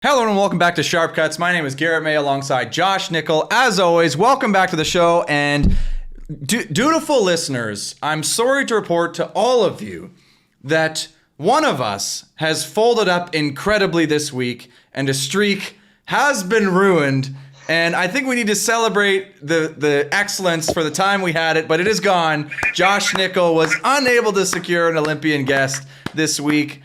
Hello and welcome back to Sharp Cuts. My name is Garrett May alongside Josh Nickel. As always, welcome back to the show. And dutiful listeners, I'm sorry to report to all of you that one of us has folded up incredibly this week and a streak has been ruined. And I think we need to celebrate the excellence for the time we had it, but it is gone. Josh Nickel was unable to secure an Olympian guest this week.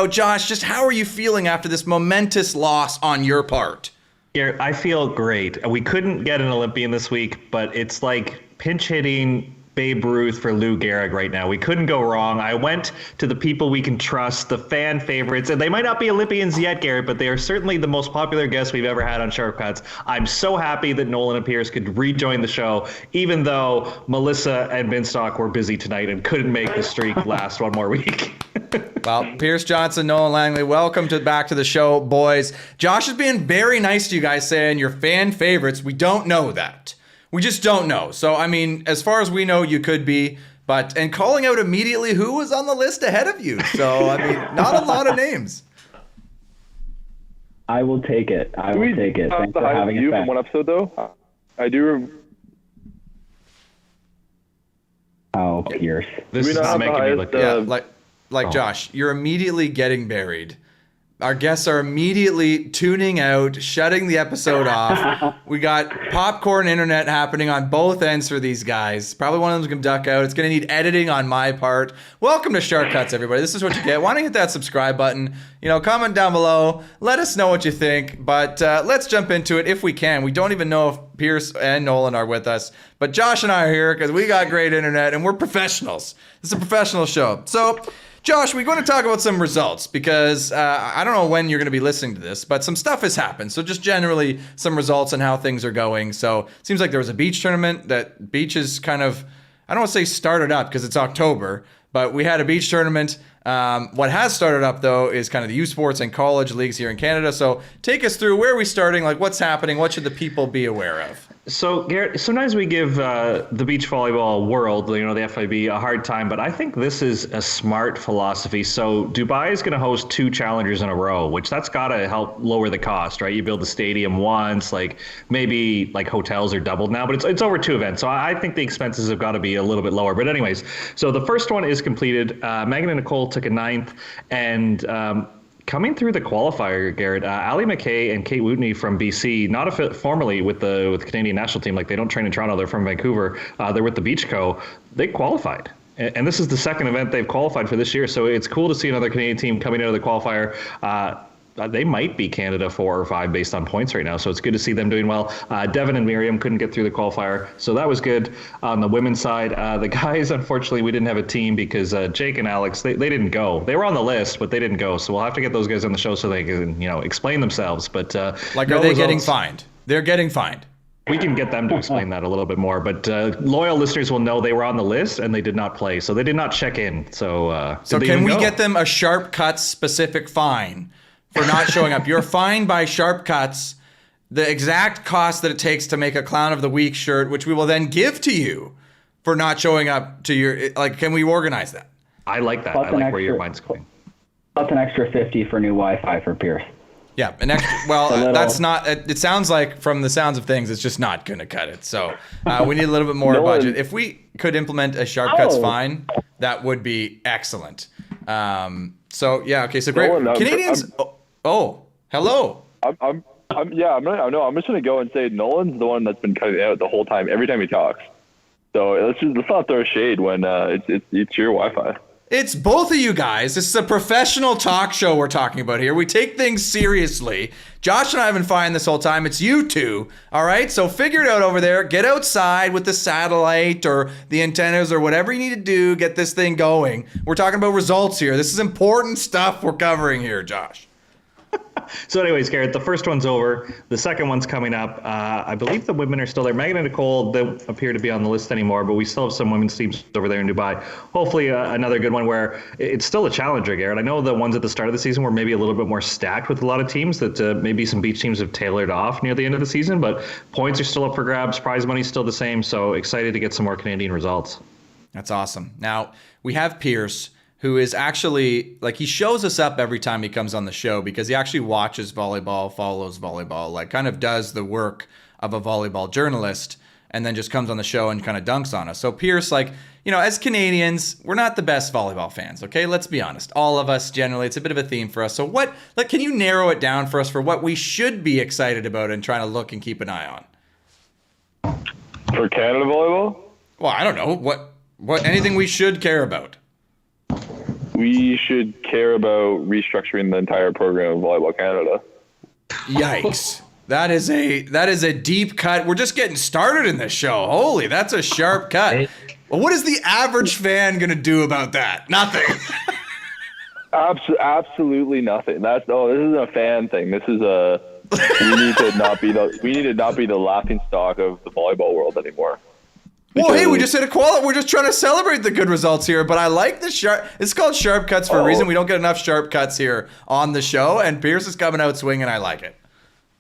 Josh, just how are you feeling after this momentous loss on your part? Garrett, I feel great. We couldn't get an Olympian this week, but it's like pinch hitting Babe Ruth for Lou Gehrig right now. We couldn't go wrong. I went to the people we can trust, the fan favorites, and they might not be Olympians yet, Garrett, but they are certainly the most popular guests we've ever had on Sharp Cuts. I'm so happy that Nolan and Pierce could rejoin the show, even though Melissa and Binstock were busy tonight and couldn't make the streak last one more week. Well, Pierce Johnson, Nolan Langley, welcome back to the show, boys. Josh is being very nice to you guys, saying you're fan favorites. We don't know that. We just don't know. So, I mean, as far as we know, you could be, and calling out immediately who was on the list ahead of you. So, I mean, not a lot of names. I will take it. Thanks for having you it back. from one episode, though. I do. Oh, Pierce. This is not making me look good. Yeah, like Josh, you're immediately getting buried. Our guests are immediately tuning out, shutting the episode off. We got popcorn internet happening on both ends for these guys. Probably one of them's going to duck out. It's going to need editing on my part. Welcome to Sharp Cuts, everybody. This is what you get. Why don't you hit that subscribe button? Comment down below. Let us know what you think. But let's jump into it if we can. We don't even know if Pierce and Nolan are with us. But Josh and I are here because we got great internet and we're professionals. This is a professional show. So, Josh, we're going to talk about some results because I don't know when you're going to be listening to this, but some stuff has happened. So just generally some results and how things are going. So it seems like there was a beach tournament that beach is kind of, I don't want to say started up because it's October, but we had a beach tournament. What has started up, though, is kind of the youth sports and college leagues here in Canada. So take us through where are we starting, like what's happening, what should the people be aware of? So, Garrett, sometimes we give the beach volleyball world, the FIB, a hard time, but I think this is a smart philosophy. So Dubai is going to host 2 challengers in a row, which that's got to help lower the cost, right? You build the stadium once, maybe hotels are doubled now, but it's over 2 events. So I think the expenses have got to be a little bit lower. But anyways, so the first one is completed. Megan and Nicole took a 9th, and coming through the qualifier, Garrett, Ali McKay and Kate Wootney from BC, not formerly with the Canadian national team, they don't train in Toronto, they're from Vancouver, they're with the Beach Co. They qualified. And this is the second event they've qualified for this year, so it's cool to see another Canadian team coming out of the qualifier. They might be Canada 4 or 5 based on points right now, so it's good to see them doing well. Devin and Miriam couldn't get through the qualifier, so that was good. On the women's side, the guys, unfortunately, we didn't have a team because Jake and Alex, they didn't go. They were on the list, but they didn't go, so we'll have to get those guys on the show so they can, explain themselves. But are they getting fined? They're getting fined. We can get them to explain that a little bit more, but loyal listeners will know they were on the list and they did not play, so they did not check in. So can we get them a Sharp Cuts specific fine for not showing up? You're fined by Sharp Cuts the exact cost that it takes to make a Clown of the Week shirt, which we will then give to you for not showing up to your, can we organize that? I like that. I like where your mind's going. Plus an extra 50 for new Wi-Fi for Pierce. Yeah, an extra, well, that's not, it sounds like from the sounds of things, it's just not going to cut it. So we need a little bit more budget. If we could implement a Sharp Cuts fine, that would be excellent. So great. Nolan, Canadians. Hello. I'm just gonna go and say Nolan's the one that's been cutting it out the whole time, every time he talks. So let's not throw shade when it's your Wi-Fi. It's both of you guys. This is a professional talk show we're talking about here. We take things seriously. Josh and I have been fine this whole time. It's you two. All right? So figure it out over there. Get outside with the satellite or the antennas or whatever you need to do. Get this thing going. We're talking about results here. This is important stuff we're covering here, Josh. So anyways, Garrett, the first one's over. The second one's coming up. I believe the women are still there. Megan and Nicole don't appear to be on the list anymore, but we still have some women's teams over there in Dubai. Hopefully another good one where it's still a challenger, Garrett. I know the ones at the start of the season were maybe a little bit more stacked with a lot of teams that maybe some beach teams have tailored off near the end of the season, but points are still up for grabs. Prize money's still the same, so excited to get some more Canadian results. That's awesome. Now, we have Pierce, who is actually like, he shows us up every time he comes on the show because he actually watches volleyball, follows volleyball, like kind of does the work of a volleyball journalist, and then just comes on the show and kind of dunks on us. So Pierce, like, you know, as Canadians, we're not the best volleyball fans, okay? Let's be honest. All of us, generally, it's a bit of a theme for us. So what, like, can you narrow it down for us for what we should be excited about and trying to look and keep an eye on? For Canada volleyball? Well, I don't know. What anything we should care about? We should care about restructuring the entire program of Volleyball Canada. Yikes. That is a deep cut. We're just getting started in this show. Holy, that's a sharp cut. Well, what is the average fan going to do about that? Nothing. Absolutely nothing. This isn't a fan thing. This is we need to not be the laughing stock of the volleyball world anymore. Well, hey, we just hit equality. We're just trying to celebrate the good results here. But I like the sharp. It's called sharp cuts for a reason. We don't get enough sharp cuts here on the show, and Pierce is coming out swinging. I like it.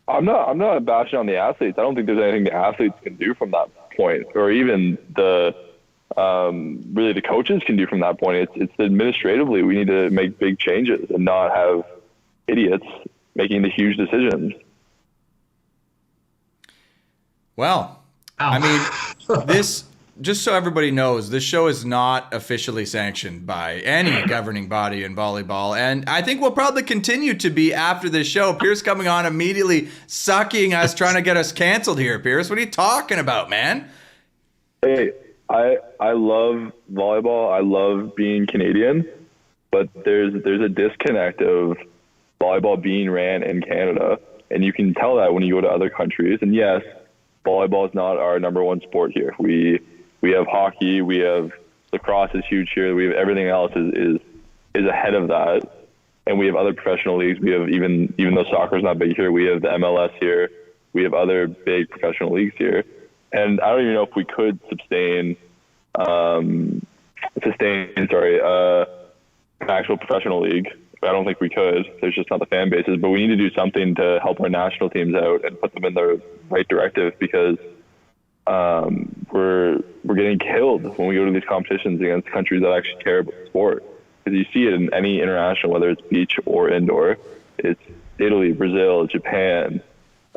I'm not bashing on the athletes. I don't think there's anything the athletes can do from that point, or even really the coaches can do from that point. It's administratively, we need to make big changes and not have idiots making the huge decisions. Well, I mean, this, just so everybody knows, this show is not officially sanctioned by any governing body in volleyball. And I think we'll probably continue to be after this show. Pierce coming on immediately sucking us, trying to get us canceled here. Pierce, what are you talking about, man? Hey, I love volleyball. I love being Canadian, but there's a disconnect of volleyball being ran in Canada. And you can tell that when you go to other countries. And yes, volleyball is not our number one sport here. We have hockey, we have lacrosse is huge here. We have everything else is ahead of that, and we have other professional leagues. We have even though soccer is not big here, we have the MLS here. We have other big professional leagues here, and I don't even know if we could sustain an actual professional league. I don't think we could. There's just not the fan bases, but we need to do something to help our national teams out and put them in the right directive, because we're getting killed when we go to these competitions against countries that actually care about the sport. Because you see it in any international, whether it's beach or indoor. It's Italy, Brazil, Japan,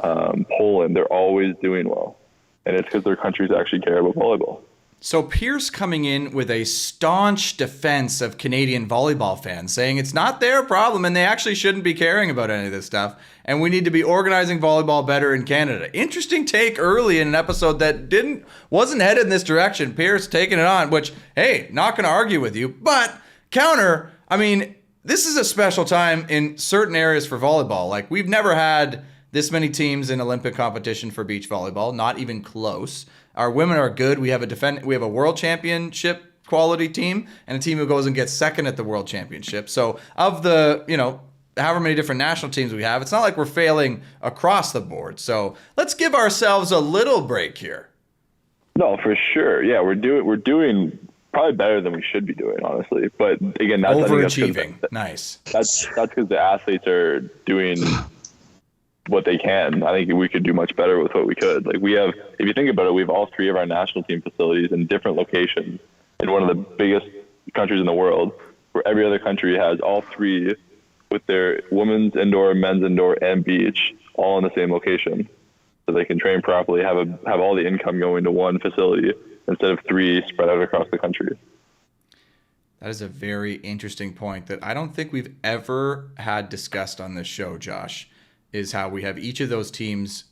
Poland. They're always doing well, and it's because their countries actually care about volleyball. So Pierce coming in with a staunch defense of Canadian volleyball fans, saying it's not their problem and they actually shouldn't be caring about any of this stuff, and we need to be organizing volleyball better in Canada. Interesting take early in an episode that wasn't headed in this direction. Pierce taking it on, which, hey, not going to argue with you, but counter, I mean, this is a special time in certain areas for volleyball. Like, we've never had this many teams in Olympic competition for beach volleyball, not even close. Our women are good. We have a world championship quality team and a team who goes and gets second at the world championship. So of the, however many different national teams we have, it's not like we're failing across the board. So let's give ourselves a little break here. No, for sure. Yeah, we're doing probably better than we should be doing, honestly. But again, that's overachieving. Nice. That's because the athletes are doing what they can. I think we could do much better with what we could. Like, we have, if you think about it, we have all three of our national team facilities in different locations in one of the biggest countries in the world, where every other country has all three with their women's indoor, men's indoor, and beach all in the same location, so they can train properly, have all the income going to one facility instead of three spread out across the country. That is a very interesting point that I don't think we've ever had discussed on this show, Josh, is how we have each of those teams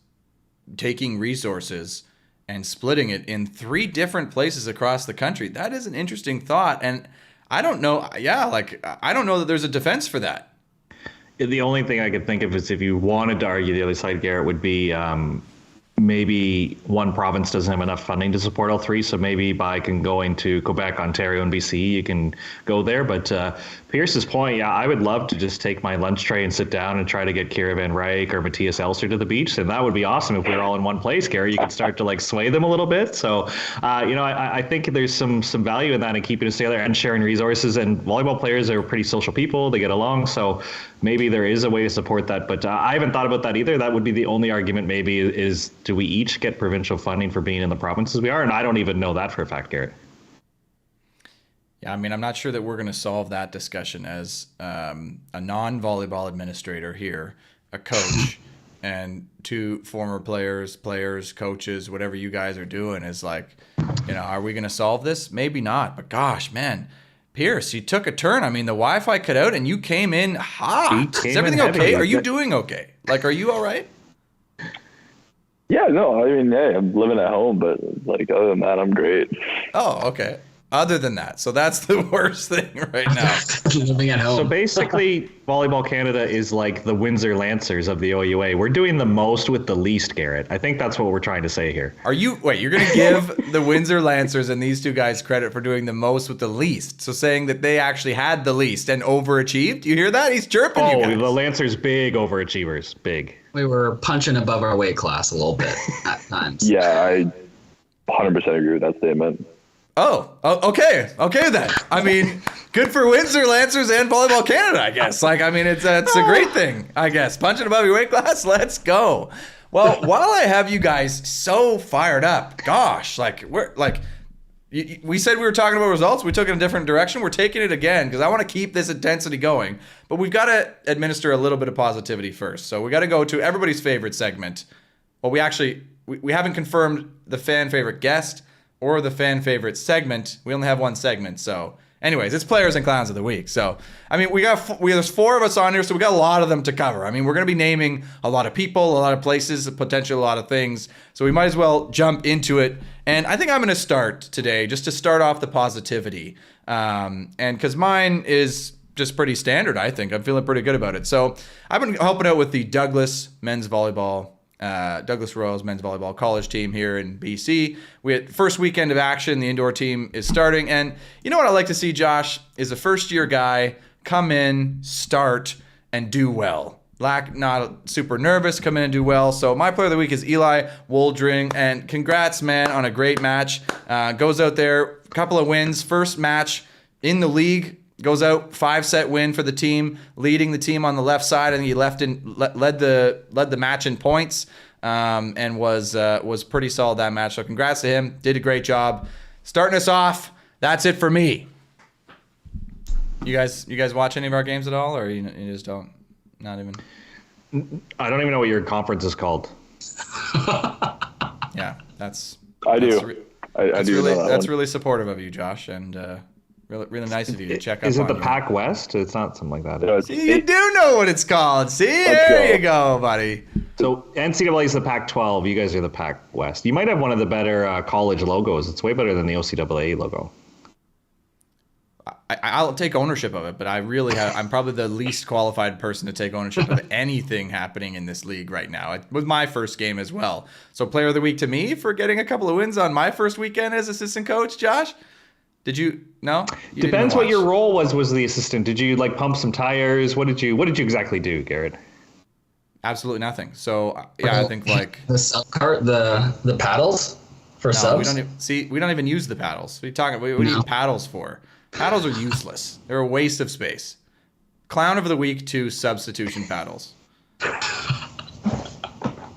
taking resources and splitting it in three different places across the country. That is an interesting thought. And I don't know. Yeah, I don't know that there's a defense for that. The only thing I could think of is if you wanted to argue the other side, Garrett, would be maybe one province doesn't have enough funding to support all three. So maybe by going to Quebec, Ontario, and BC, you can go there. But Pierce's point, yeah, I would love to just take my lunch tray and sit down and try to get Kira Van Ryk or Matthias Elster to the beach. And that would be awesome if we were all in one place, Gary. You could start to sway them a little bit. So, I think there's some value in that and keeping us together and sharing resources. And volleyball players are pretty social people. They get along. So maybe there is a way to support that. But I haven't thought about that either. That would be the only argument maybe is, do we each get provincial funding for being in the provinces we are? And I don't even know that for a fact, Garrett. Yeah, I mean, I'm not sure that we're going to solve that discussion as a non-volleyball administrator here, a coach, and two former players, coaches, whatever you guys are doing is like, are we going to solve this? Maybe not, but gosh, man, Pierce, you took a turn. I mean, the Wi-Fi cut out and you came in hot. Is everything okay? Are you doing okay? Like, are you all right? Yeah, no, I mean, hey, I'm living at home, but like other than that, I'm great. Oh, okay. Other than that, so that's the worst thing right now. Living at home. So basically, Volleyball Canada is like the Windsor Lancers of the OUA. We're doing the most with the least, Garrett. I think that's what we're trying to say here. You're going to give the Windsor Lancers and these two guys credit for doing the most with the least. So saying that they actually had the least and overachieved. You hear that? He's chirping you guys. The Lancers, big overachievers. Big. We were punching above our weight class a little bit at times. Yeah, I 100% agree with that statement. Oh, okay. Okay, then. I mean, good for Windsor Lancers and Volleyball Canada, I guess. Like, I mean, it's a great thing, I guess. Punching above your weight class, let's go. Well, while I have you guys so fired up, gosh, we said we were talking about results. We took it in a different direction. We're taking it again because I want to keep this intensity going. But we've got to administer a little bit of positivity first. So we got to go to everybody's favorite segment. Well, we haven't confirmed the fan favorite guest or the fan favorite segment. We only have one segment. So anyways, it's Players and Clowns of the Week. So, I mean, there's 4 of us on here, so we got a lot of them to cover. I mean, we're going to be naming a lot of people, a lot of places, potentially a lot of things. So we might as well jump into it. And I think I'm going to start today just to start off the positivity. And because mine is just pretty standard, I think. I'm feeling pretty good about it. So I've been helping out with the Douglas Royals men's volleyball college team here in BC. We had first weekend of action. The indoor team is starting. And you know what I like to see, Josh, is a first-year guy come in, start, and do well. Not super nervous, come in and do well. So my player of the week is Eli Woldring. And congrats, man, on a great match. Goes out there, a couple of wins. First match in the league. Goes out 5-set win for the team, leading the team on the left side. I think he led the match in points, and was pretty solid that match. So congrats to him. Did a great job. Starting us off. That's it for me. You guys watch any of our games at all, or you just don't? Not even. I don't even know what your conference is called. Yeah, that's. I do. I do. That's really supportive of you, Josh, and. Really nice of you to check up on. Is it the Pac West? It's not something like that. See, you do know what it's called. See, there you go, buddy. So NCAA is the Pac-12. You guys are the Pac West. You might have one of the better college logos. It's way better than the OCAA logo. I'll take ownership of it, but I'm probably the least qualified person to take ownership of anything happening in this league right now. It was my first game as well. So player of the week to me for getting a couple of wins on my first weekend as assistant coach, Josh. Did you? No? Depends what your role was the assistant. Did you like pump some tires? What did you exactly do, Garrett? Absolutely nothing. So yeah, I think like the sub cart, the paddles for subs. We don't even use the paddles. What are you talking? What do you need paddles for? Paddles are useless. They're a waste of space. Clown of the week to substitution paddles.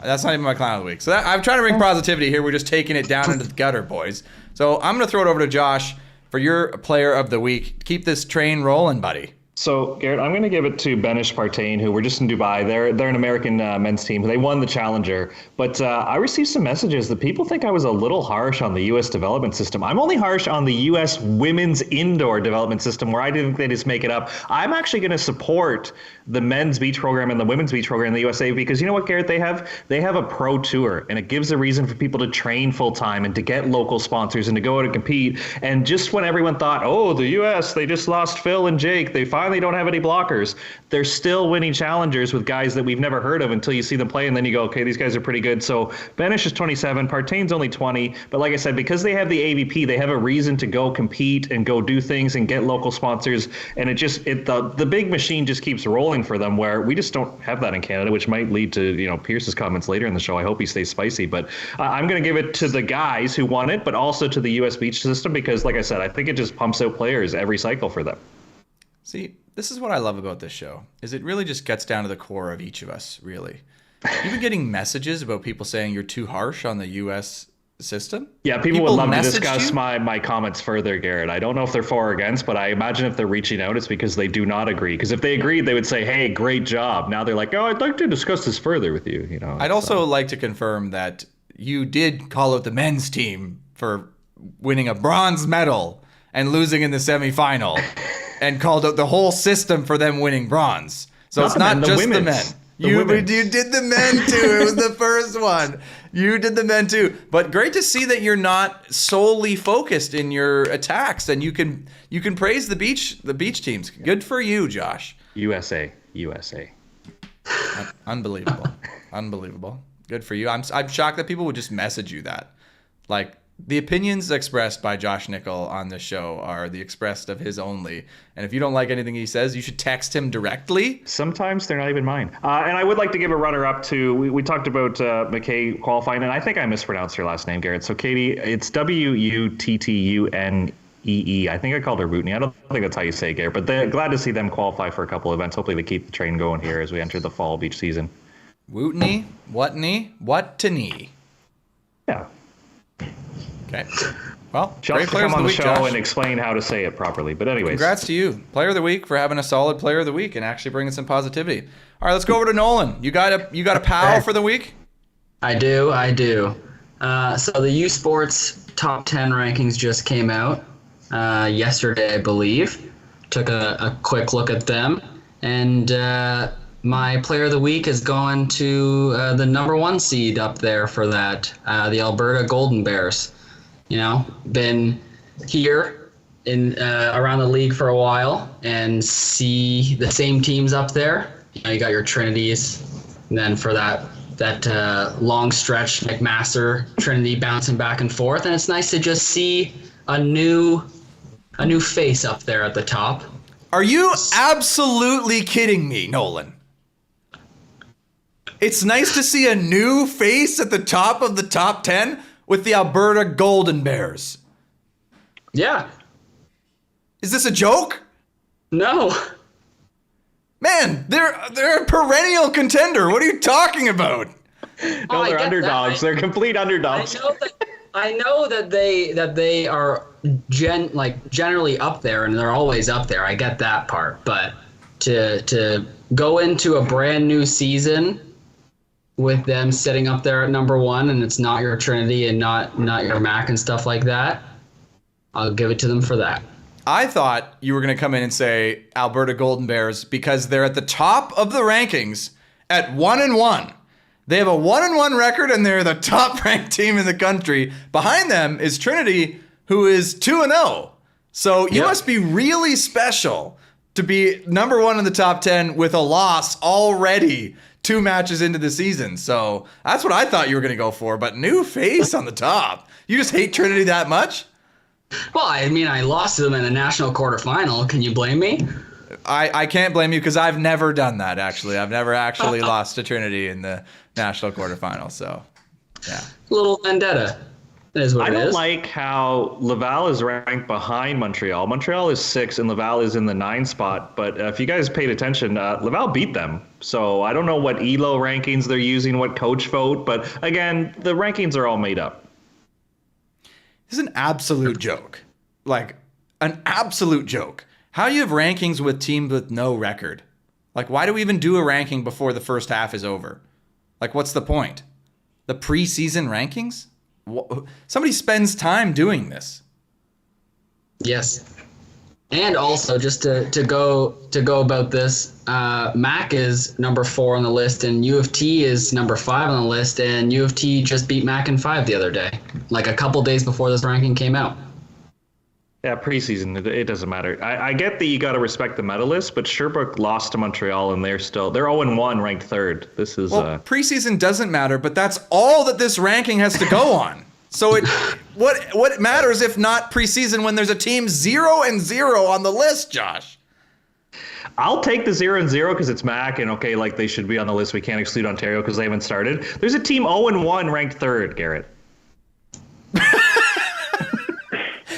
That's not even my clown of the week. So I'm trying to bring positivity here. We're just taking it down into the gutter, boys. So I'm going to throw it over to Josh for your player of the week. Keep this train rolling, buddy. So, Garrett, I'm going to give it to Benish Partain, who we're just in Dubai. They're an American men's team. They won the Challenger. But I received some messages that people think I was a little harsh on the U.S. development system. I'm only harsh on the U.S. women's indoor development system, where I think they just make it up. I'm actually going to support the men's beach program and the women's beach program in the USA because you know what, Garrett? They have a pro tour, and it gives a reason for people to train full-time and to get local sponsors and to go out and compete. And just when everyone thought, oh, the U.S., they just lost Phil and Jake, they finally don't have any blockers, they're still winning challengers with guys that we've never heard of until you see them play, and then you go, okay, these guys are pretty good. So Benish is 27, Partain's only 20, but like I said, because they have the AVP, they have a reason to go compete and go do things and get local sponsors, and the big machine just keeps rolling for them, where we just don't have that in Canada, which might lead to Pierce's comments later in the show. I hope he stays spicy, but I'm going to give it to the guys who won it, but also to the U.S. beach system because, like I said, I think it just pumps out players every cycle for them. See, this is what I love about this show, is it really just gets down to the core of each of us, really. You've been getting messages about people saying you're too harsh on the U.S. system? Yeah, people would love to messaged discuss you? my comments further, Garrett. I don't know if they're for or against, but I imagine if they're reaching out, it's because they do not agree. Because if they agreed, they would say, "Hey, great job." Now they're like, "Oh, I'd like to discuss this further with you." You know. I'd also like to confirm that you did call out the men's team for winning a bronze medal and losing in the semifinal, and called out the whole system for them winning bronze. So it's not just the men. You did the men too. It was the first one. You did the men too. But great to see that you're not solely focused in your attacks, and you can praise the beach teams. Good for you, Josh. USA. Unbelievable. Good for you. I'm shocked that people would just message you that. Like, the opinions expressed by Josh Nickel on this show are the expressed of his only. And if you don't like anything he says, you should text him directly. Sometimes they're not even mine. And I would like to give a runner-up to, we talked about McKay qualifying, and I think I mispronounced her last name, Garrett. So, Katie, it's Wuttunee. I think I called her Wuttunee. I don't think that's how you say it, Garrett. But glad to see them qualify for a couple events. Hopefully they keep the train going here as we enter the fall beach season. Wuttunee? Yeah. Okay. Well, She'll great have to players come of on the the week, show Josh. and explain how to say it properly. But anyways. Congrats to you, player of the week, for having a solid player of the week and actually bringing some positivity. All right, let's go over to Nolan. You got a pal for the week? I do. So the U Sports top 10 rankings just came out yesterday, I believe. Took a quick look at them, and my player of the week is going to the number 1 seed up there for that, the Alberta Golden Bears. You know, been here in around the league for a while and see the same teams up there. You know, you got your Trinities, and then for that long stretch, McMaster, Trinity bouncing back and forth, and it's nice to just see a new face up there at the top. Are you absolutely kidding me, Nolan? It's nice to see a new face at the top of the top 10 with the Alberta Golden Bears. Yeah. Is this a joke? No. Man, they're a perennial contender. What are you talking about? No, I they're get underdogs. that. They're complete underdogs. I know that they are generally up there, and they're always up there. I get that part, but to go into a brand new season with them sitting up there at number 1, and it's not your Trinity and not your Mac and stuff like that, I'll give it to them for that. I thought you were going to come in and say Alberta Golden Bears because they're at the top of the rankings at 1-1. They have a 1-1 record, and they're the top ranked team in the country. Behind them is Trinity, who is 2-0. So you must be really special to be number 1 in the top 10 with a loss already 2 matches into the season. So that's what I thought you were going to go for. But new face on the top. You just hate Trinity that much? Well, I mean, I lost to them in the national quarterfinal. Can you blame me? I can't blame you because I've never done that, actually. I've never actually lost to Trinity in the national quarterfinal. So, yeah. Little vendetta. That is what I it don't is. like how Laval is ranked behind Montreal. Montreal is 6 and Laval is in the 9 spot. But if you guys paid attention, Laval beat them. So I don't know what ELO rankings they're using, what coach vote. But again, the rankings are all made up. This is an absolute joke. Like, an absolute joke. How do you have rankings with teams with no record? Like, why do we even do a ranking before the first half is over? Like, what's the point? The preseason rankings? Somebody spends time doing this. Yes. And also, just to go about this, Mac is number 4 on the list, and U of T is number 5 on the list, and U of T just beat Mac in 5 the other day, like a couple days before this ranking came out. Yeah, preseason, it doesn't matter. I get that you got to respect the medalists, but Sherbrooke lost to Montreal, and they're 0-1, ranked 3rd. This is preseason doesn't matter, but that's all that this ranking has to go on. So what matters if not preseason when there's a team 0-0 on the list, Josh? I'll take the 0-0 because it's Mac, and okay, like they should be on the list. We can't exclude Ontario because they haven't started. There's a team 0-1 ranked 3rd, Garrett.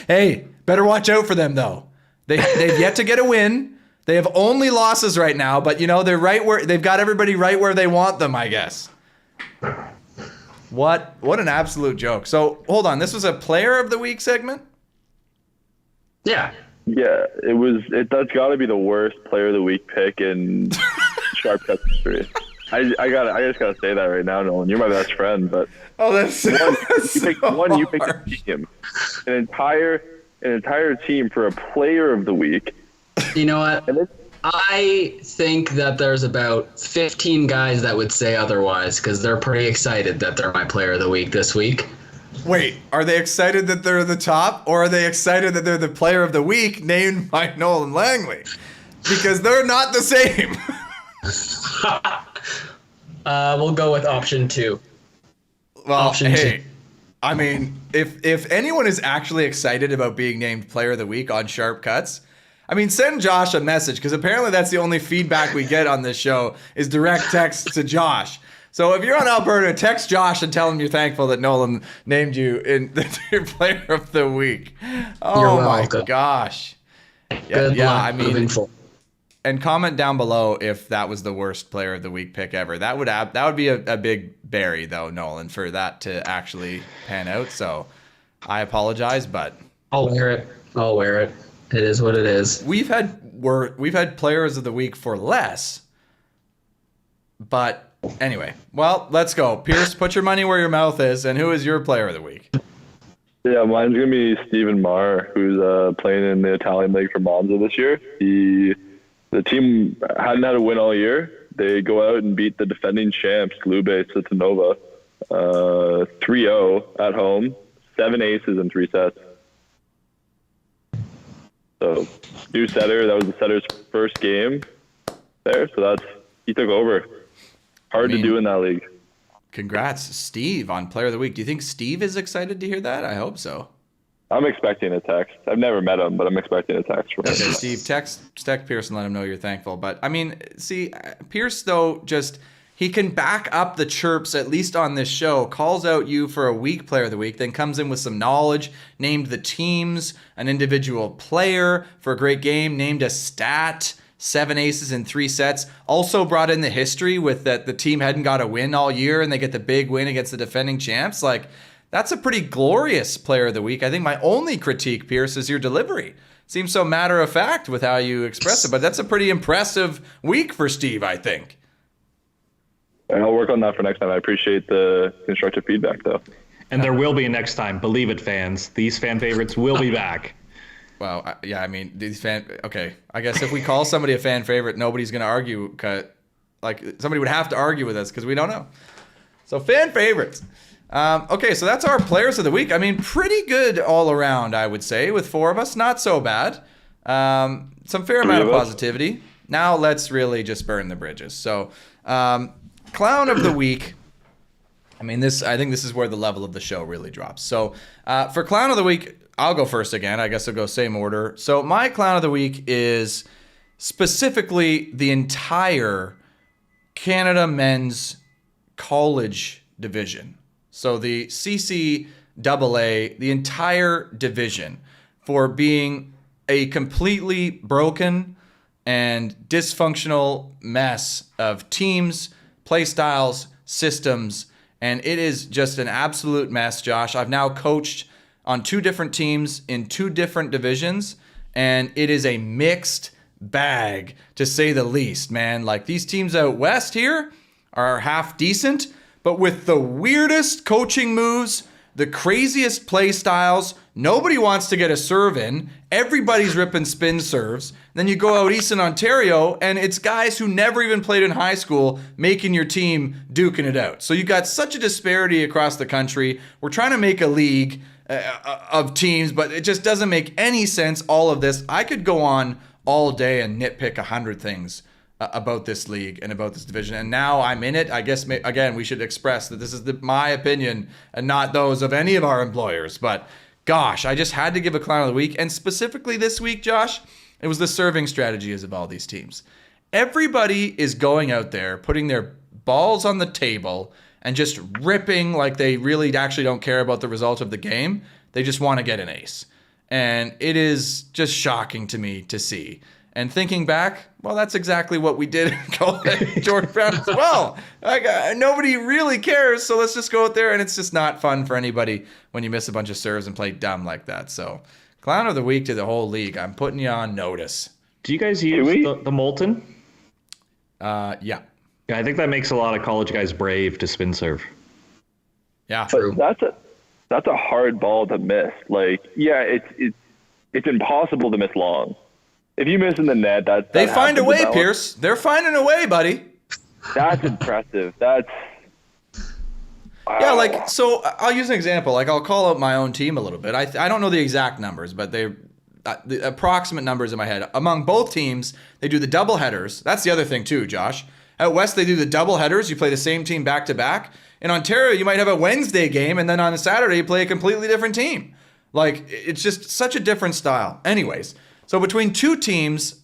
Hey, better watch out for them though. They've yet to get a win. They have only losses right now, but you know they're right where they've got everybody right where they want them, I guess. What an absolute joke. So hold on, this was a player of the week segment? Yeah. Yeah, that's got to be the worst player of the week pick in Sharp Cuts history. I just gotta say that right now, Nolan. You're my best friend, but Oh, that's you picked a team, an entire team for a player of the week. You know what? I think that there's about 15 guys that would say otherwise because they're pretty excited that they're my player of the week this week. Wait, are they excited that they're the top, or are they excited that they're the player of the week named by Nolan Langley? Because they're not the same. We'll go with option 2. Well, Option hey, two. I mean, if anyone is actually excited about being named player of the week on Sharp Cuts, I mean, send Josh a message, because apparently that's the only feedback we get on this show is direct text to Josh. So if you're on Alberta, text Josh and tell him you're thankful that Nolan named you in your player of the week. Oh my gosh. Good luck I mean, moving forward. and comment down below if that was the worst player of the week pick ever. That would be a big berry though, Nolan, for that to actually pan out. So I apologize, but I'll wear it. It is what it is. we've had players of the week for less. But anyway, well, let's go. Pierce, put your money where your mouth is, and who is your player of the week? Yeah, mine's gonna be Steven Marr, who's playing in the Italian League for Monza this year. The team hadn't had a win all year. They go out and beat the defending champs, Lube Citanova, 3-0 at home, 7 aces in 3 sets. So, new setter. That was the setter's first game there. So he took over. Hard to do in that league. Congrats, Steve, on player of the week. Do you think Steve is excited to hear that? I hope so. I'm expecting a text. I've never met him, but I'm expecting a text from him. Okay, Steve, text Pierce and let him know you're thankful. But I mean, see, Pierce though, he can back up the chirps, at least on this show, calls out you for a weak player of the week, then comes in with some knowledge, named the teams, an individual player for a great game, named a stat, 7 aces in 3 sets. Also brought in the history with that the team hadn't got a win all year and they get the big win against the defending champs. Like, that's a pretty glorious player of the week. I think my only critique, Pierce, is your delivery. Seems so matter of fact with how you express it, but that's a pretty impressive week for Steve, I think. And I'll work on that for next time. I appreciate the constructive feedback, though. And there will be a next time. Believe it, fans. These fan favorites will be back. Well, yeah, I mean, okay. I guess if we call somebody a fan favorite, nobody's going to argue. Like, somebody would have to argue with us because we don't know. So, fan favorites. Okay, so that's our players of the week. I mean, pretty good all around, I would say, with 4 of us. Not so bad. Some fair amount of positivity. Now let's really just burn the bridges. So, clown of the week. I mean, I think this is where the level of the show really drops. So, for clown of the week, I'll go first again. I guess I'll go same order. So, my clown of the week is specifically the entire Canada men's college division. So the CCAA, the entire division, for being a completely broken and dysfunctional mess of teams, play styles, systems, and it is just an absolute mess, Josh. I've now coached on 2 different teams in 2 different divisions, and it is a mixed bag, to say the least, man. Like, these teams out west here are half decent, but with the weirdest coaching moves, the craziest play styles, nobody wants to get a serve in. Everybody's ripping spin serves. Then you go out east in Ontario, and it's guys who never even played in high school making your team duking it out. So you got such a disparity across the country. We're trying to make a league of teams, but it just doesn't make any sense, all of this. I could go on all day and nitpick 100 things about this league and about this division, and now I'm in it. I guess, again, we should express that this is my opinion and not those of any of our employers, but gosh, I just had to give a clown of the week. And specifically this week, Josh, it was the serving strategies of all these teams. Everybody is going out there, putting their balls on the table and just ripping like they really actually don't care about the result of the game. They just want to get an ace. And it is just shocking to me to see. And thinking back, well, that's exactly what we did at George Brown as well. Nobody really cares, so let's just go out there, and it's just not fun for anybody when you miss a bunch of serves and play dumb like that. So, Clown of the Week to the whole league. I'm putting you on notice. Do you guys use the Molten? Yeah. Yeah, I think that makes a lot of college guys brave to spin serve. Yeah. True. That's a hard ball to miss. Like, yeah, it's impossible to miss long. If you miss in the net, they find a way, Pierce. They're finding a way, buddy. That's impressive. That's wow. Yeah, like, so I'll use an example. Like, I'll call out my own team a little bit. I don't know the exact numbers, but the approximate numbers in my head. Among both teams, they do the double headers. That's the other thing too, Josh. Out West, they do the double headers. You play the same team back to back. In Ontario, you might have a Wednesday game, and then on a Saturday, you play a completely different team. Like, it's just such a different style. Anyways, so between two teams,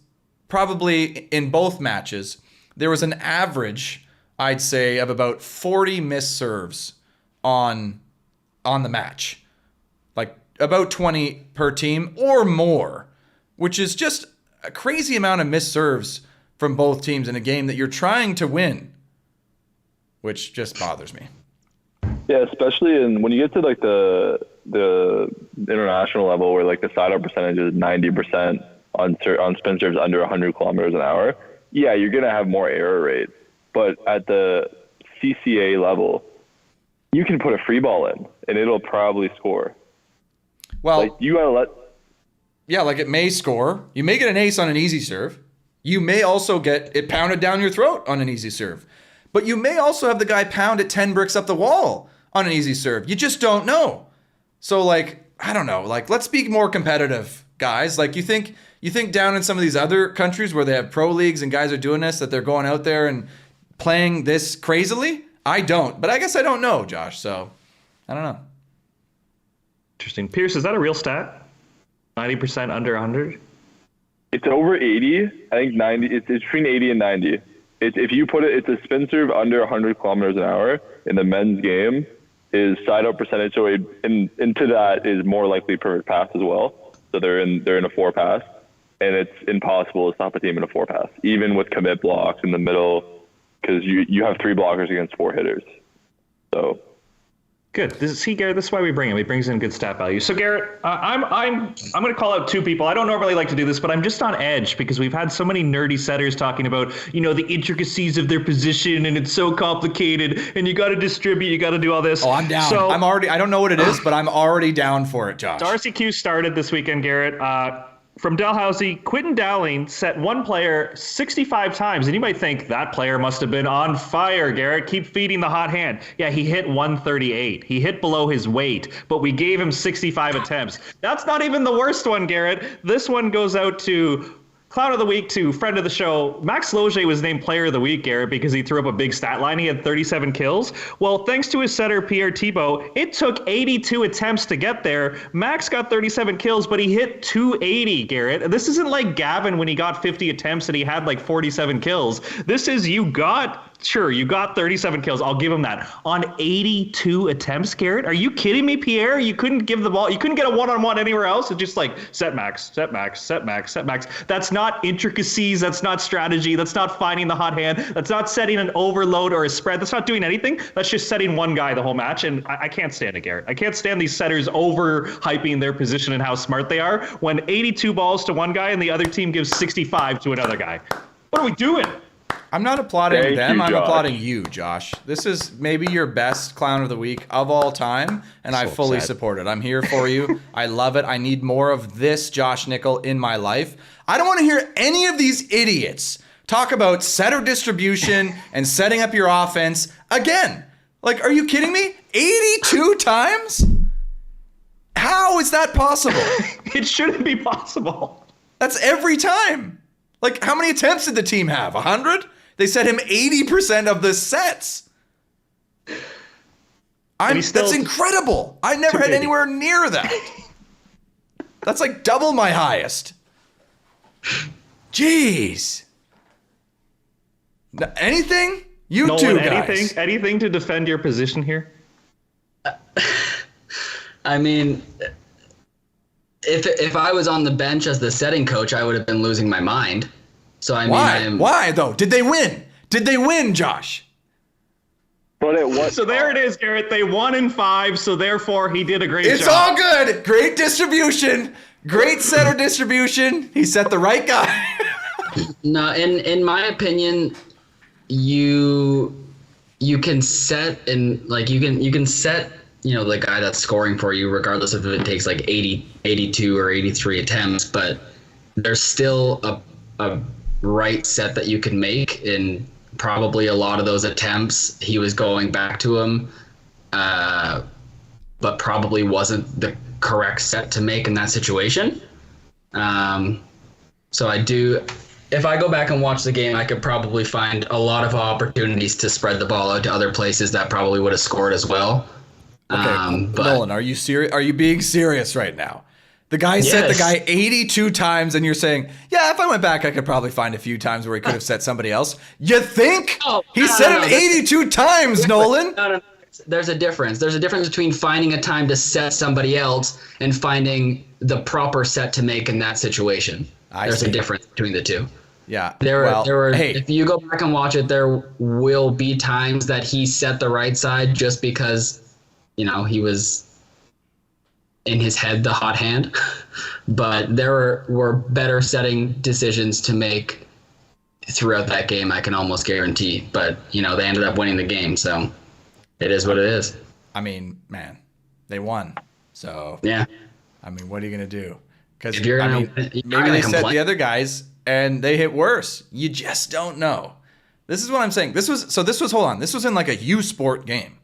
probably in both matches, there was an average, I'd say, of about 40 missed serves on the match. Like, about 20 per team or more, which is just a crazy amount of missed serves from both teams in a game that you're trying to win, which just bothers me. Yeah, especially when you get to like the international level where like the side out percentage is 90% on spin serves under 100 kilometers an hour. Yeah, you're gonna have more error rate, but at the CCA level, you can put a free ball in and it'll probably score. Well, like, you gotta let. Yeah, like it may score. You may get an ace on an easy serve. You may also get it pounded down your throat on an easy serve. But you may also have the guy pound it 10 bricks up the wall on an easy serve. You just don't know. So, like, I don't know. Like, let's be more competitive, guys. Like, you think down in some of these other countries where they have pro leagues and guys are doing this, that they're going out there and playing this crazily? I don't. But I guess I don't know, Josh. So, I don't know. Interesting. Pierce, is that a real stat? 90% under 100? It's over 80. I think 90. It's between 80 and 90. If you put it's a spin serve under 100 kilometers an hour in the men's game is side out percentage. So into that is more likely perfect pass as well. So they're in a 4 pass, and it's impossible to stop a team in a 4 pass, even with commit blocks in the middle, because you have 3 blockers against 4 hitters. So. Good. Garrett, this is why we bring him. He brings in good stat value. So, Garrett, I'm going to call out 2 people. I don't normally like to do this, but I'm just on edge because we've had so many nerdy setters talking about, the intricacies of their position, and it's so complicated, and you got to distribute, you got to do all this. Oh, I'm down. So, I don't know what it is, but I'm already down for it, Josh. RCQ started this weekend, Garrett. From Dalhousie, Quinton Dowling set one player 65 times, and you might think that player must have been on fire, Garrett. Keep feeding the hot hand. Yeah, he hit 138. He hit below his weight, but we gave him 65 attempts. That's not even the worst one, Garrett. This one goes out to Clown of the Week, to friend of the show. Max Loge was named Player of the Week, Garrett, because he threw up a big stat line. He had 37 kills. Well, thanks to his setter, Pierre Thibault, it took 82 attempts to get there. Max got 37 kills, but he hit 280, Garrett. This isn't like Gavin when he got 50 attempts and he had like 47 kills. This is you got 37 kills. I'll give him that. On 82 attempts, Garrett? Are you kidding me, Pierre? You couldn't give the ball. You couldn't get a one-on-one anywhere else. It's just like set max, set max, set max, set max. That's not intricacies. That's not strategy. That's not finding the hot hand. That's not setting an overload or a spread. That's not doing anything. That's just setting one guy the whole match. And I can't stand it, Garrett. I can't stand these setters over-hyping their position and how smart they are when 82 balls to one guy and the other team gives 65 to another guy. What are we doing? I'm not applauding them. I'm Josh. applauding you, Josh. This is maybe your best Clown of the Week of all time, and I fully support it. I'm here for you. I love it. I need more of this Josh Nickel in my life. I don't want to hear any of these idiots talk about setter distribution and setting up your offense again. Like, are you kidding me? 82 times? How is that possible? It shouldn't be possible. That's every time. Like, how many attempts did the team have? 100? They set him 80% of the sets. That's incredible. I never had anywhere near that. That's like double my highest. Jeez. Anything? You Nolan, two guys. Anything to defend your position here? I mean, if I was on the bench as the setting coach, I would have been losing my mind. So I mean, Why though? Did they win? Did they win, Josh? But at what? So there it is, Garrett. They won in 5, so therefore he did a great job. It's all good. Great distribution. Great setter distribution. He set the right guy. No, in my opinion, you can set you can set the guy that's scoring for you regardless if it takes like 82 or 83 attempts, but there's still a right set that you can make. In probably a lot of those attempts he was going back to him, but probably wasn't the correct set to make in that situation. So I do. If I go back and watch the game, I could probably find a lot of opportunities to spread the ball out to other places that probably would have scored as well. Okay, Nolan, are you serious? Are you being serious right now? The guy set the guy 82 times, and you're saying, yeah, if I went back, I could probably find a few times where he could have set somebody else. You think? He set him 82 times, Nolan. No. There's a difference. There's a difference between finding a time to set somebody else and finding the proper set to make in that situation. There's a difference between the two. Yeah. There were. If you go back and watch it, there will be times that he set the right side just because, he was in his head the hot hand. But there were better setting decisions to make throughout that game, I can almost guarantee. But, they ended up winning the game, so it is what it is. I mean, man, they won. So, yeah. I mean, what are you going to do? Because, maybe they set the other guys and they hit worse. You just don't know. This is what I'm saying. This was in like a U Sport game.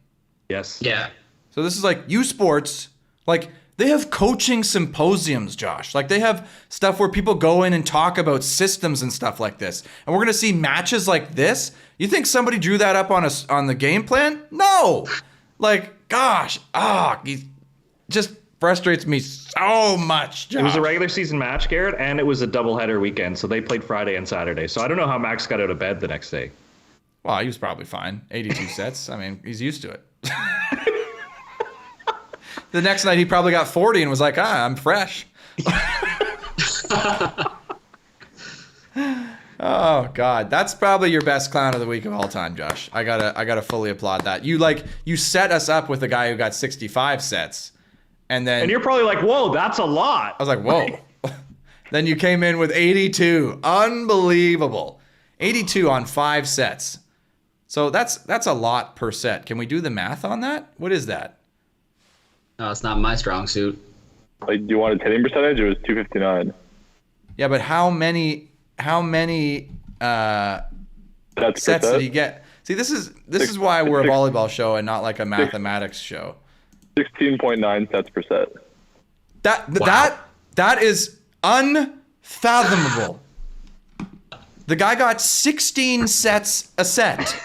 Yes. Yeah. So this is like U Sports, like they have coaching symposiums, Josh. Like they have stuff where people go in and talk about systems and stuff like this. And we're going to see matches like this. You think somebody drew that up on the game plan? No. Like, gosh, he just frustrates me so much, Josh. It was a regular season match, Garrett, and it was a doubleheader weekend. So they played Friday and Saturday. So I don't know how Max got out of bed the next day. Well, he was probably fine. 82 sets. I mean, he's used to it. The next night he probably got 40 and was like, I'm fresh. Oh God, that's probably your best clown of the week of all time, Josh. I gotta fully applaud that. You set us up with a guy who got 65 sets, and you're probably like, whoa, that's a lot. I was like, whoa. Then you came in with 82. Unbelievable. 82 on 5 sets. So that's a lot per set. Can we do the math on that? What is that? No, it's not my strong suit. Like, do you want a hitting percentage? It was 259. Yeah, but how many sets did he get? See, this is why we're a volleyball show and not like a mathematics show. 16.9 sets per set. That is unfathomable. The guy got 16 sets a set.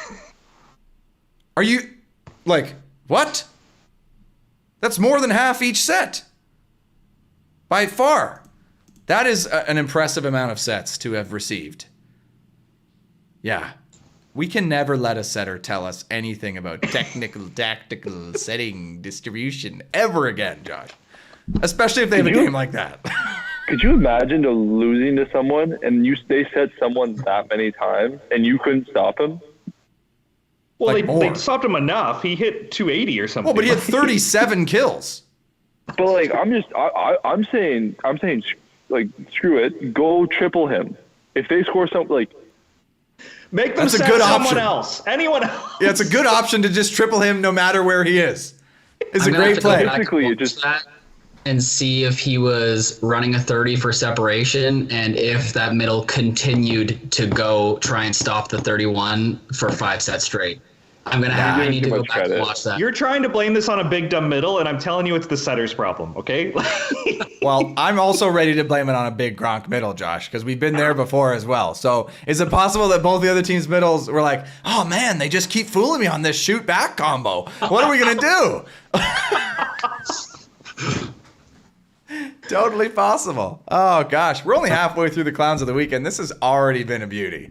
Are you like what? That's more than half each set. By far. That is an impressive amount of sets to have received. Yeah. We can never let a setter tell us anything about technical, tactical, setting, distribution ever again, Josh. Especially if they have a game like that. Could you imagine losing to someone and they set someone that many times and you couldn't stop him? Well, they stopped him enough. He hit 280 or something. Well, but he had 37 kills. But like, I'm saying, like, screw it. Go triple him. If they score something, like, make them set someone else. Anyone else. Yeah, it's a good option to just triple him no matter where he is. It's a great play. Basically, it just and see if he was running a 30 for separation and if that middle continued to go try and stop the 31 for 5 sets straight. I need to go back and watch that. You're trying to blame this on a big dumb middle, and I'm telling you it's the setter's problem, okay? Well, I'm also ready to blame it on a big Gronk middle, Josh, because we've been there before as well. So is it possible that both the other team's middles were like, oh man, they just keep fooling me on this shoot back combo. What are we going to do? Totally possible. Oh gosh, we're only halfway through the clowns of the weekend. This has already been a beauty.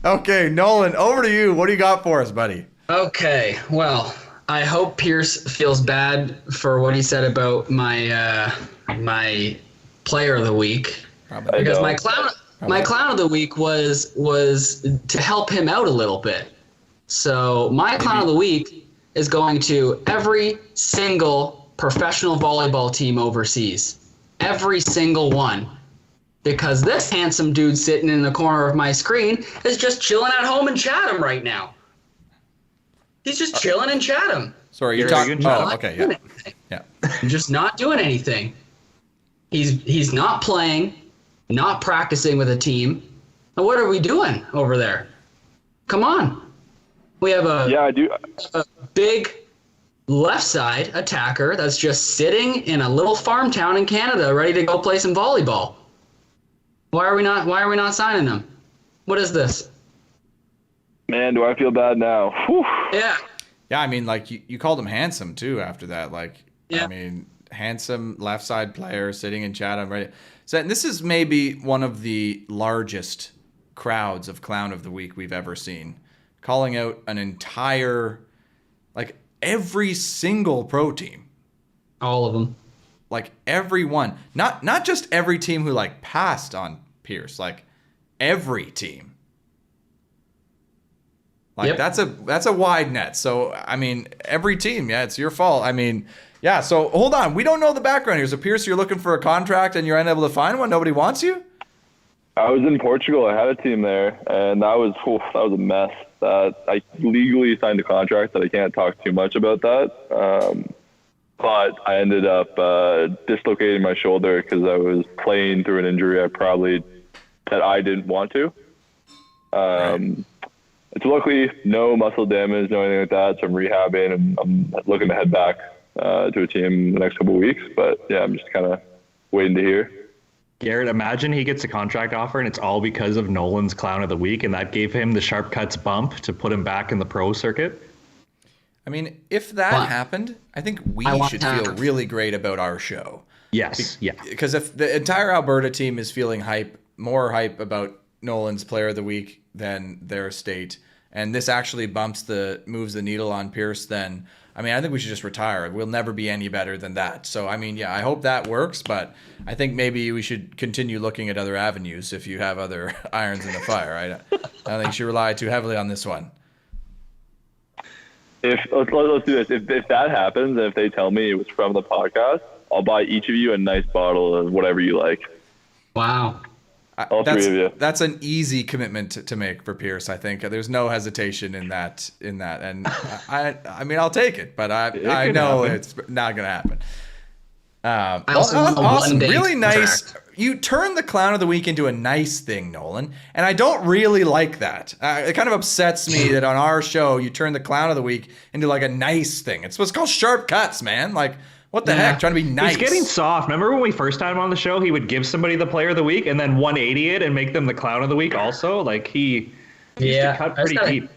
Okay, Nolan, over to you. What do you got for us, buddy? Okay, well, I hope Pierce feels bad for what he said about my my player of the week Probably. because know. my clown of the week was to help him out a little bit. So my clown of the week is going to every single professional volleyball team overseas. Every single one. Because this handsome dude sitting in the corner of my screen is just chilling at home in Chatham right now. He's just chilling in Chatham. Sorry, you're Gary, talking. Oh, okay, yeah, yeah. Just not doing anything. He's not playing, not practicing with a team. Now what are we doing over there? Come on. We have I do. a big left side attacker that's just sitting in a little farm town in Canada ready to go play some volleyball. Why are we not signing him? What is this? Man, do I feel bad now? Whew. Yeah. Yeah, I mean, like you called him handsome too after that. Like, Yeah. I mean, handsome left side player sitting in Chatham, right? So this is maybe one of the largest crowds of clown of the week we've ever seen, calling out an entire, like every single pro team, All of them. like everyone, not just every team who like passed on Pierce, like every team. Like Yep. that's a wide net. So I mean, every team, yeah, it's your fault. I mean, yeah. So hold on, we don't know the background here. So Pierce, you're looking for a contract and you're unable to find one. Nobody wants you. I was in Portugal. I had a team there, and that was a mess. I legally signed a contract that I can't talk too much about that. But I ended up dislocating my shoulder because I was playing through an injury that I didn't want to. It's luckily no muscle damage, no anything like that. So I'm rehabbing and I'm looking to head back to a team in the next couple of weeks. But yeah, I'm just kind of waiting to hear. Garrett, imagine he gets a contract offer and it's all because of Nolan's clown of the week, and that gave him the sharp cuts bump to put him back in the pro circuit. I mean, if that But happened, I think we I want should to- feel really great about our show. Yes, yeah. Because if the entire Alberta team is feeling more hype about Nolan's player of the week than their state, and this actually moves the needle on Pierce, then I mean, I think we should just retire. We'll never be any better than that. So I mean, yeah, I hope that works, but I think maybe we should continue looking at other avenues if you have other irons in the fire. I don't think you should rely too heavily on this one. Let's do this. If that happens, and if they tell me it was from the podcast, I'll buy each of you a nice bottle of whatever you like. Wow. All three of you. That's an easy commitment to make for Pierce. I think there's no hesitation in that, and I mean I'll take it, but I know happen. it's not gonna happen. I also want a Awesome, one-day really nice. contract. You turned the clown of the week into a nice thing, Nolan, and I don't really like that. It kind of upsets me that on our show you turn the clown of the week into like a nice thing. It's what's called sharp cuts, man. Like what the Yeah. heck? Trying to be nice. He's getting soft. Remember when we first had him on the show, he would give somebody the player of the week and then 180 it and make them the clown of the week also? Like he used to cut pretty deep.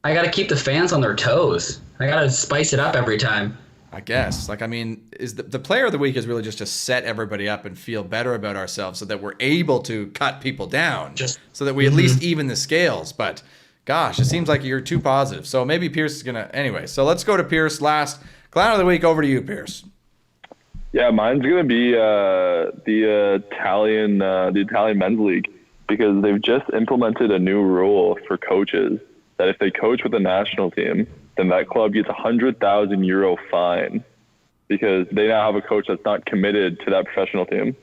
I gotta keep the fans on their toes. I gotta spice it up every time. I guess. Like, I mean, is the player of the week is really just to set everybody up and feel better about ourselves so that we're able to cut people down, so that we at least even the scales. But gosh, it seems like you're too positive. So maybe Pierce is gonna. Anyway, so let's go to Pierce last. Clown of the week, over to you, Pierce. Yeah, mine's gonna be the Italian men's league, because they've just implemented a new rule for coaches that if they coach with the national team, then that club gets €100,000 fine because they now have a coach that's not committed to that professional team,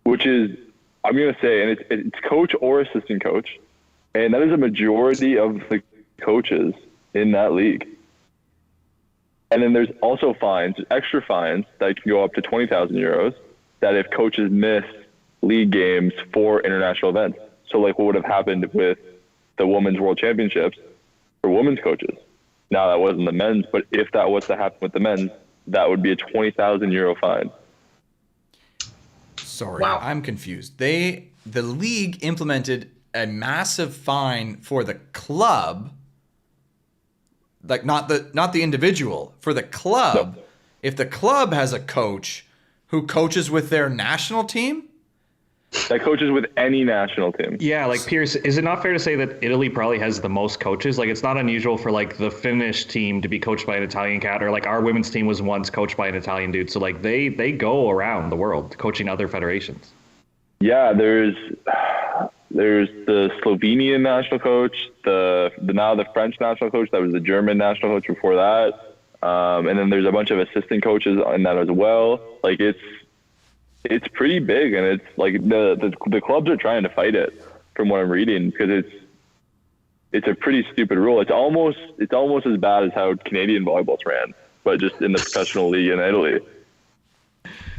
which is, I'm gonna say, and it's coach or assistant coach, and that is a majority of the coaches in that league. And then there's also fines, extra fines that can go up to €20,000 that if coaches miss league games for international events. So like what would have happened with the Women's World Championships for women's coaches. Now that wasn't the men's, but if that was to happen with the men's, that would be a €20,000 fine. Sorry, Wow. I'm confused. The league implemented a massive fine for the club, like not the individual, for the club. No. If the club has a coach who coaches with their national team, that coaches with any national team. Yeah, like Pierce, is it not fair to say that Italy probably has the most coaches? Like, it's not unusual for like the Finnish team to be coached by an Italian cat, or like our women's team was once coached by an Italian dude. So like they go around the world coaching other federations. Yeah, there's the Slovenian national coach, the now the French national coach. That was the German national coach before that, and then there's a bunch of assistant coaches in that as well. Like it's pretty big, and it's like the clubs are trying to fight it, from what I'm reading, because it's a pretty stupid rule. It's almost as bad as how Canadian volleyball's ran, but just in the professional league in Italy.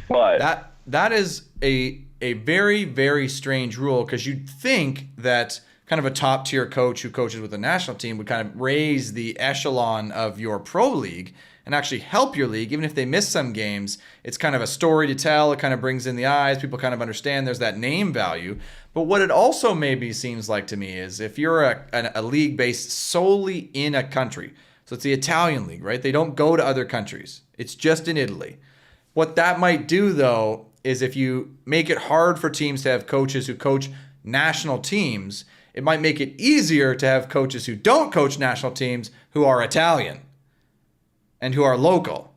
But that is a very, very strange rule, because you'd think that kind of a top tier coach who coaches with the national team would kind of raise the echelon of your pro league and actually help your league. Even if they miss some games, it's kind of a story to tell. It kind of brings in the eyes. People kind of understand there's that name value. But what it also maybe seems like to me is if you're a league based solely in a country, so it's the Italian league, right? They don't go to other countries. It's just in Italy. What that might do, though, is if you make it hard for teams to have coaches who coach national teams, it might make it easier to have coaches who don't coach national teams who are Italian and who are local.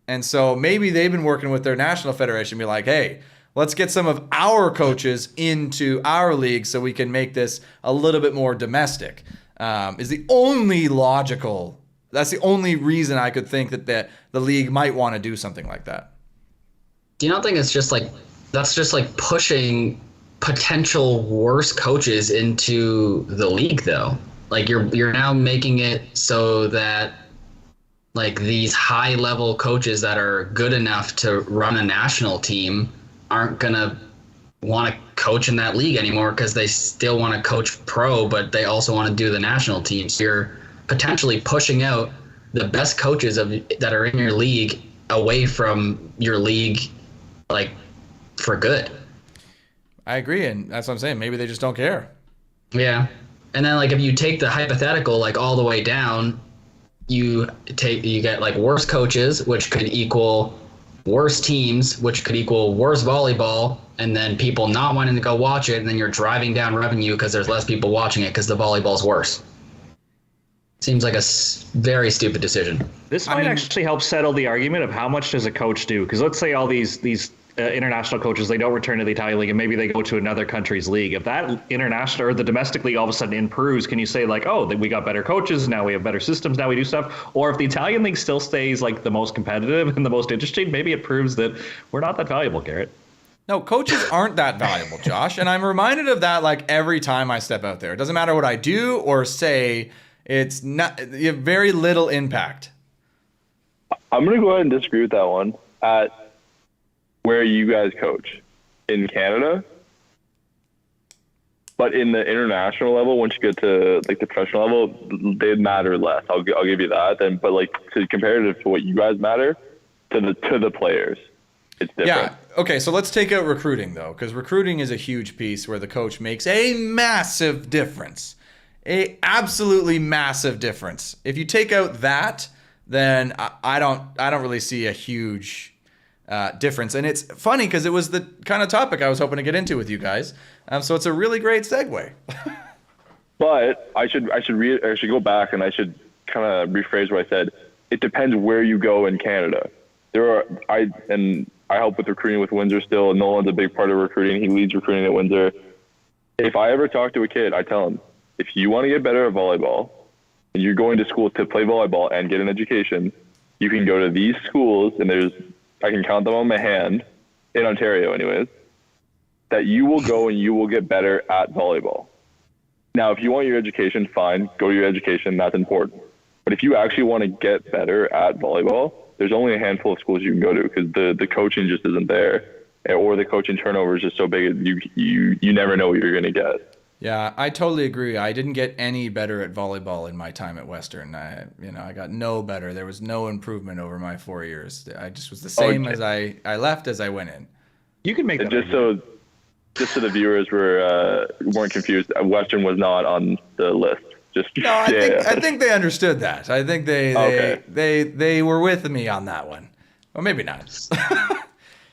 And so maybe they've been working with their national federation, be like, hey, let's get some of our coaches into our league so we can make this a little bit more domestic. Is the only logical, that's the only reason I could think that the league might want to do something like that. Do you not think it's just like, that's just like pushing potential worse coaches into the league, though? Like you're now making it so that like these high level coaches that are good enough to run a national team aren't gonna want to coach in that league anymore, because they still want to coach pro, but they also want to do the national team. So you're potentially pushing out the best coaches that are in your league away from your league, like, for good. I agree, and that's what I'm saying. Maybe they just don't care. Yeah. And then like if you take the hypothetical like all the way down, you get like worse coaches, which could equal worse teams, which could equal worse volleyball, and then people not wanting to go watch it, and then you're driving down revenue because there's less people watching it because the volleyball's worse. Seems like a very stupid decision. This might actually help settle the argument of how much does a coach do? Because let's say all these international coaches, they don't return to the Italian league and maybe they go to another country's league. If that international or the domestic league all of a sudden improves, can you say like, oh, we got better coaches, now we have better systems, now we do stuff? Or if the Italian league still stays like the most competitive and the most interesting, maybe it proves that we're not that valuable, Garrett. No, coaches aren't that valuable, Josh. And I'm reminded of that like every time I step out there. It doesn't matter what I do or say. It's not, you have very little impact. I'm going to go ahead and disagree with that one. At where you guys coach in Canada, but in the international level, once you get to like the professional level, they matter less. I'll give you that. Then, but like to comparative to what you guys matter to the players, it's different. Yeah. Okay. So let's take out recruiting though, because recruiting is a huge piece where the coach makes a massive difference. A absolutely massive difference. If you take out that, then I don't really see a huge difference. And it's funny because it was the kind of topic I was hoping to get into with you guys. So it's a really great segue. But I should go back and I should kind of rephrase what I said. It depends where you go in Canada. I help with recruiting with Windsor still. Nolan's a big part of recruiting. He leads recruiting at Windsor. If I ever talk to a kid, I tell him, if you want to get better at volleyball and you're going to school to play volleyball and get an education, you can go to these schools, and I can count them on my hand, in Ontario anyways, that you will go and you will get better at volleyball. Now, if you want your education, fine, go to your education, that's important. But if you actually want to get better at volleyball, there's only a handful of schools you can go to because the coaching just isn't there, or the coaching turnover is just so big you never know what you're going to get. Yeah, I totally agree. I didn't get any better at volleyball in my time at Western. I got no better. There was no improvement over my 4 years. I just was the same as I left as I went in. You can make that just so the viewers weren't confused. Western was not on the list. I think they understood that. I think they were with me on that one. Or maybe not.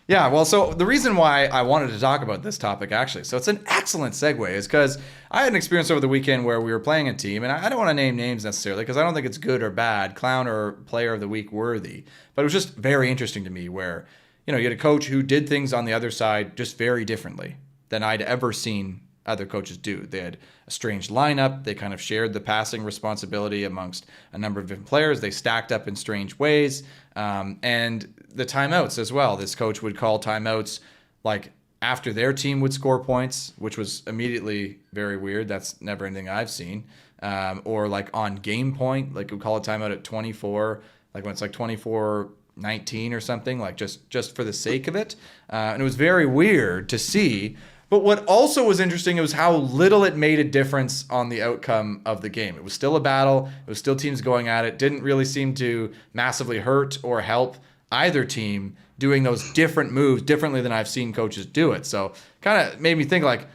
Yeah, well, so the reason why I wanted to talk about this topic, actually, so it's an excellent segue, is because I had an experience over the weekend where we were playing a team, and I don't want to name names necessarily because I don't think it's good or bad, clown or player of the week worthy, but it was just very interesting to me where, you had a coach who did things on the other side just very differently than I'd ever seen other coaches do. They had a strange lineup. They kind of shared the passing responsibility amongst a number of different players. They stacked up in strange ways. And the timeouts as well. This coach would call timeouts like after their team would score points, which was immediately very weird. That's never anything I've seen. Or like on game point, like we call a timeout at 24, like when it's like 24-19 or something, like just for the sake of it. And it was very weird to see. But what also was interesting was how little it made a difference on the outcome of the game. It was still a battle. It was still teams going at it. Didn't really seem to massively hurt or help either team doing those different moves differently than I've seen coaches do it. So kind of made me think like,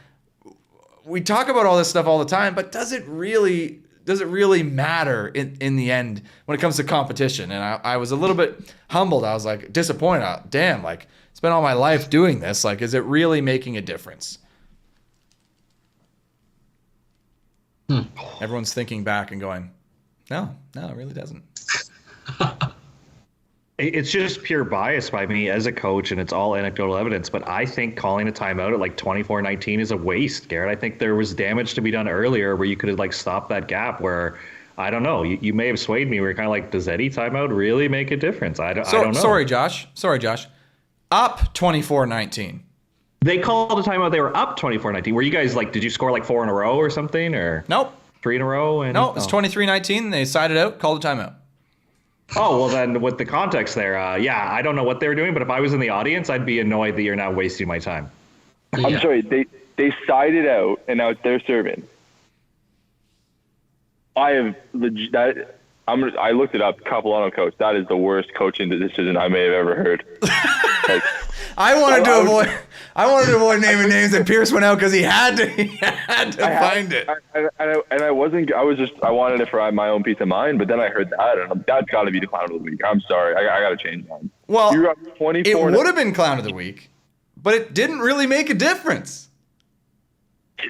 we talk about all this stuff all the time, but does it really matter in the end when it comes to competition? And I was a little bit humbled. I was like disappointed. Damn, like spent all my life doing this. Like, is it really making a difference? Everyone's thinking back and going, no, it really doesn't. It's just pure bias by me as a coach, and it's all anecdotal evidence. But I think calling a timeout at like 24-19 is a waste, Garrett. I think there was damage to be done earlier where you could have like stopped that gap where, I don't know, you may have swayed me. We're kind of like, does any timeout really make a difference? I don't know. Sorry, Josh. Up 24-19. They called a timeout. They were up 24-19. Were you guys like, did you score like 4 in a row or something? Or Nope. 3 in a row? No, it's 23-19. They sided out, called a timeout. Oh, well then with the context there, yeah, I don't know what they were doing, but if I was in the audience, I'd be annoyed that you're now wasting my time. Yeah. I'm sorry, they sided out and now it's their serving. I looked it up, Capilano coach. That is the worst coaching decision I may have ever heard. Like, I wanted to avoid naming names, and Pierce went out because he had to find it. I wanted it for my own peace of mind, but then I heard that, and that's got to be the clown of the week. I'm sorry, I got to change that. Well, You're up 24 it would have been clown of the week, but it didn't really make a difference.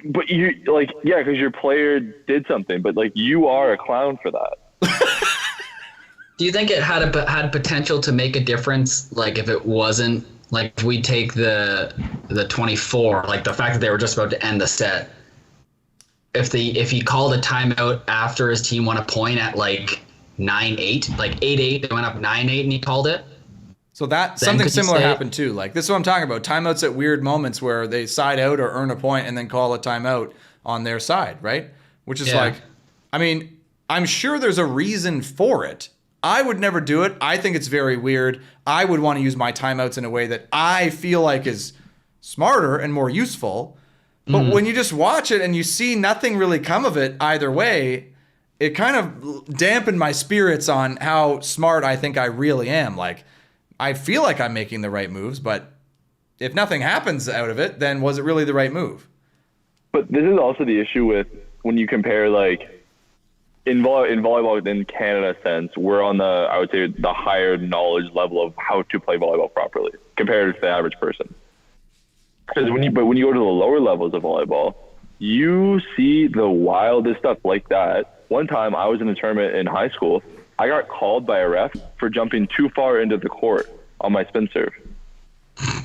But you because your player did something, but like you are a clown for that. Do you think it had potential to make a difference? Like if it wasn't, like if we take the 24, like the fact that they were just about to end the set. If he called a timeout after his team won a point at like 9-8, like 8-8, they went up 9-8 and he called it. So that Then something could you similar say- happened too. Like this is what I'm talking about. Timeouts at weird moments where they side out or earn a point and then call a timeout on their side, right? Which is Yeah. like, I mean, I'm sure there's a reason for it. I would never do it. I think it's very weird. I would want to use my timeouts in a way that I feel like is smarter and more useful. But when you just watch it and you see nothing really come of it either way, it kind of dampened my spirits on how smart I think I really am. Like, I feel like I'm making the right moves, but if nothing happens out of it, then was it really the right move? But this is also the issue with when you compare like in volleyball in Canada sense, we're on I would say the higher knowledge level of how to play volleyball properly compared to the average person. Because when you go to the lower levels of volleyball, you see the wildest stuff like that. One time I was in a tournament in high school, I got called by a ref for jumping too far into the court on my spin serve.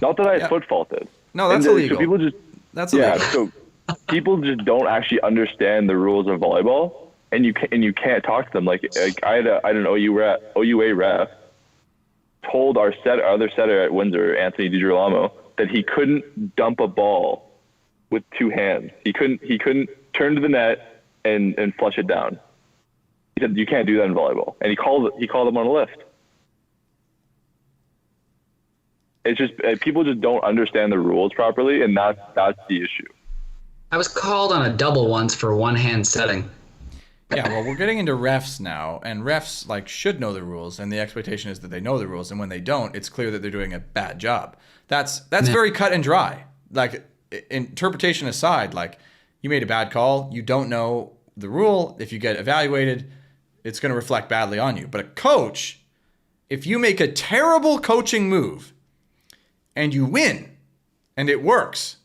Not that I foot faulted. No, that's And illegal. So people just so people just don't actually understand the rules of volleyball, and you can't talk to them. Like I had an OUA ref told our other setter at Windsor, Anthony DiGirolamo, that he couldn't dump a ball with two hands. He couldn't turn to the net and flush it down. He said you can't do that in volleyball, and he called him on a lift. It's just people just don't understand the rules properly, and that's the issue. I was called on a double once for one-hand setting. Yeah, well, we're getting into refs now, and refs like should know the rules, and the expectation is that they know the rules, and when they don't, it's clear that they're doing a bad job. That's very cut and dry. Like, interpretation aside, like, you made a bad call, you don't know the rule, if you get evaluated, it's going to reflect badly on you. But a coach, if you make a terrible coaching move, and you win and it works.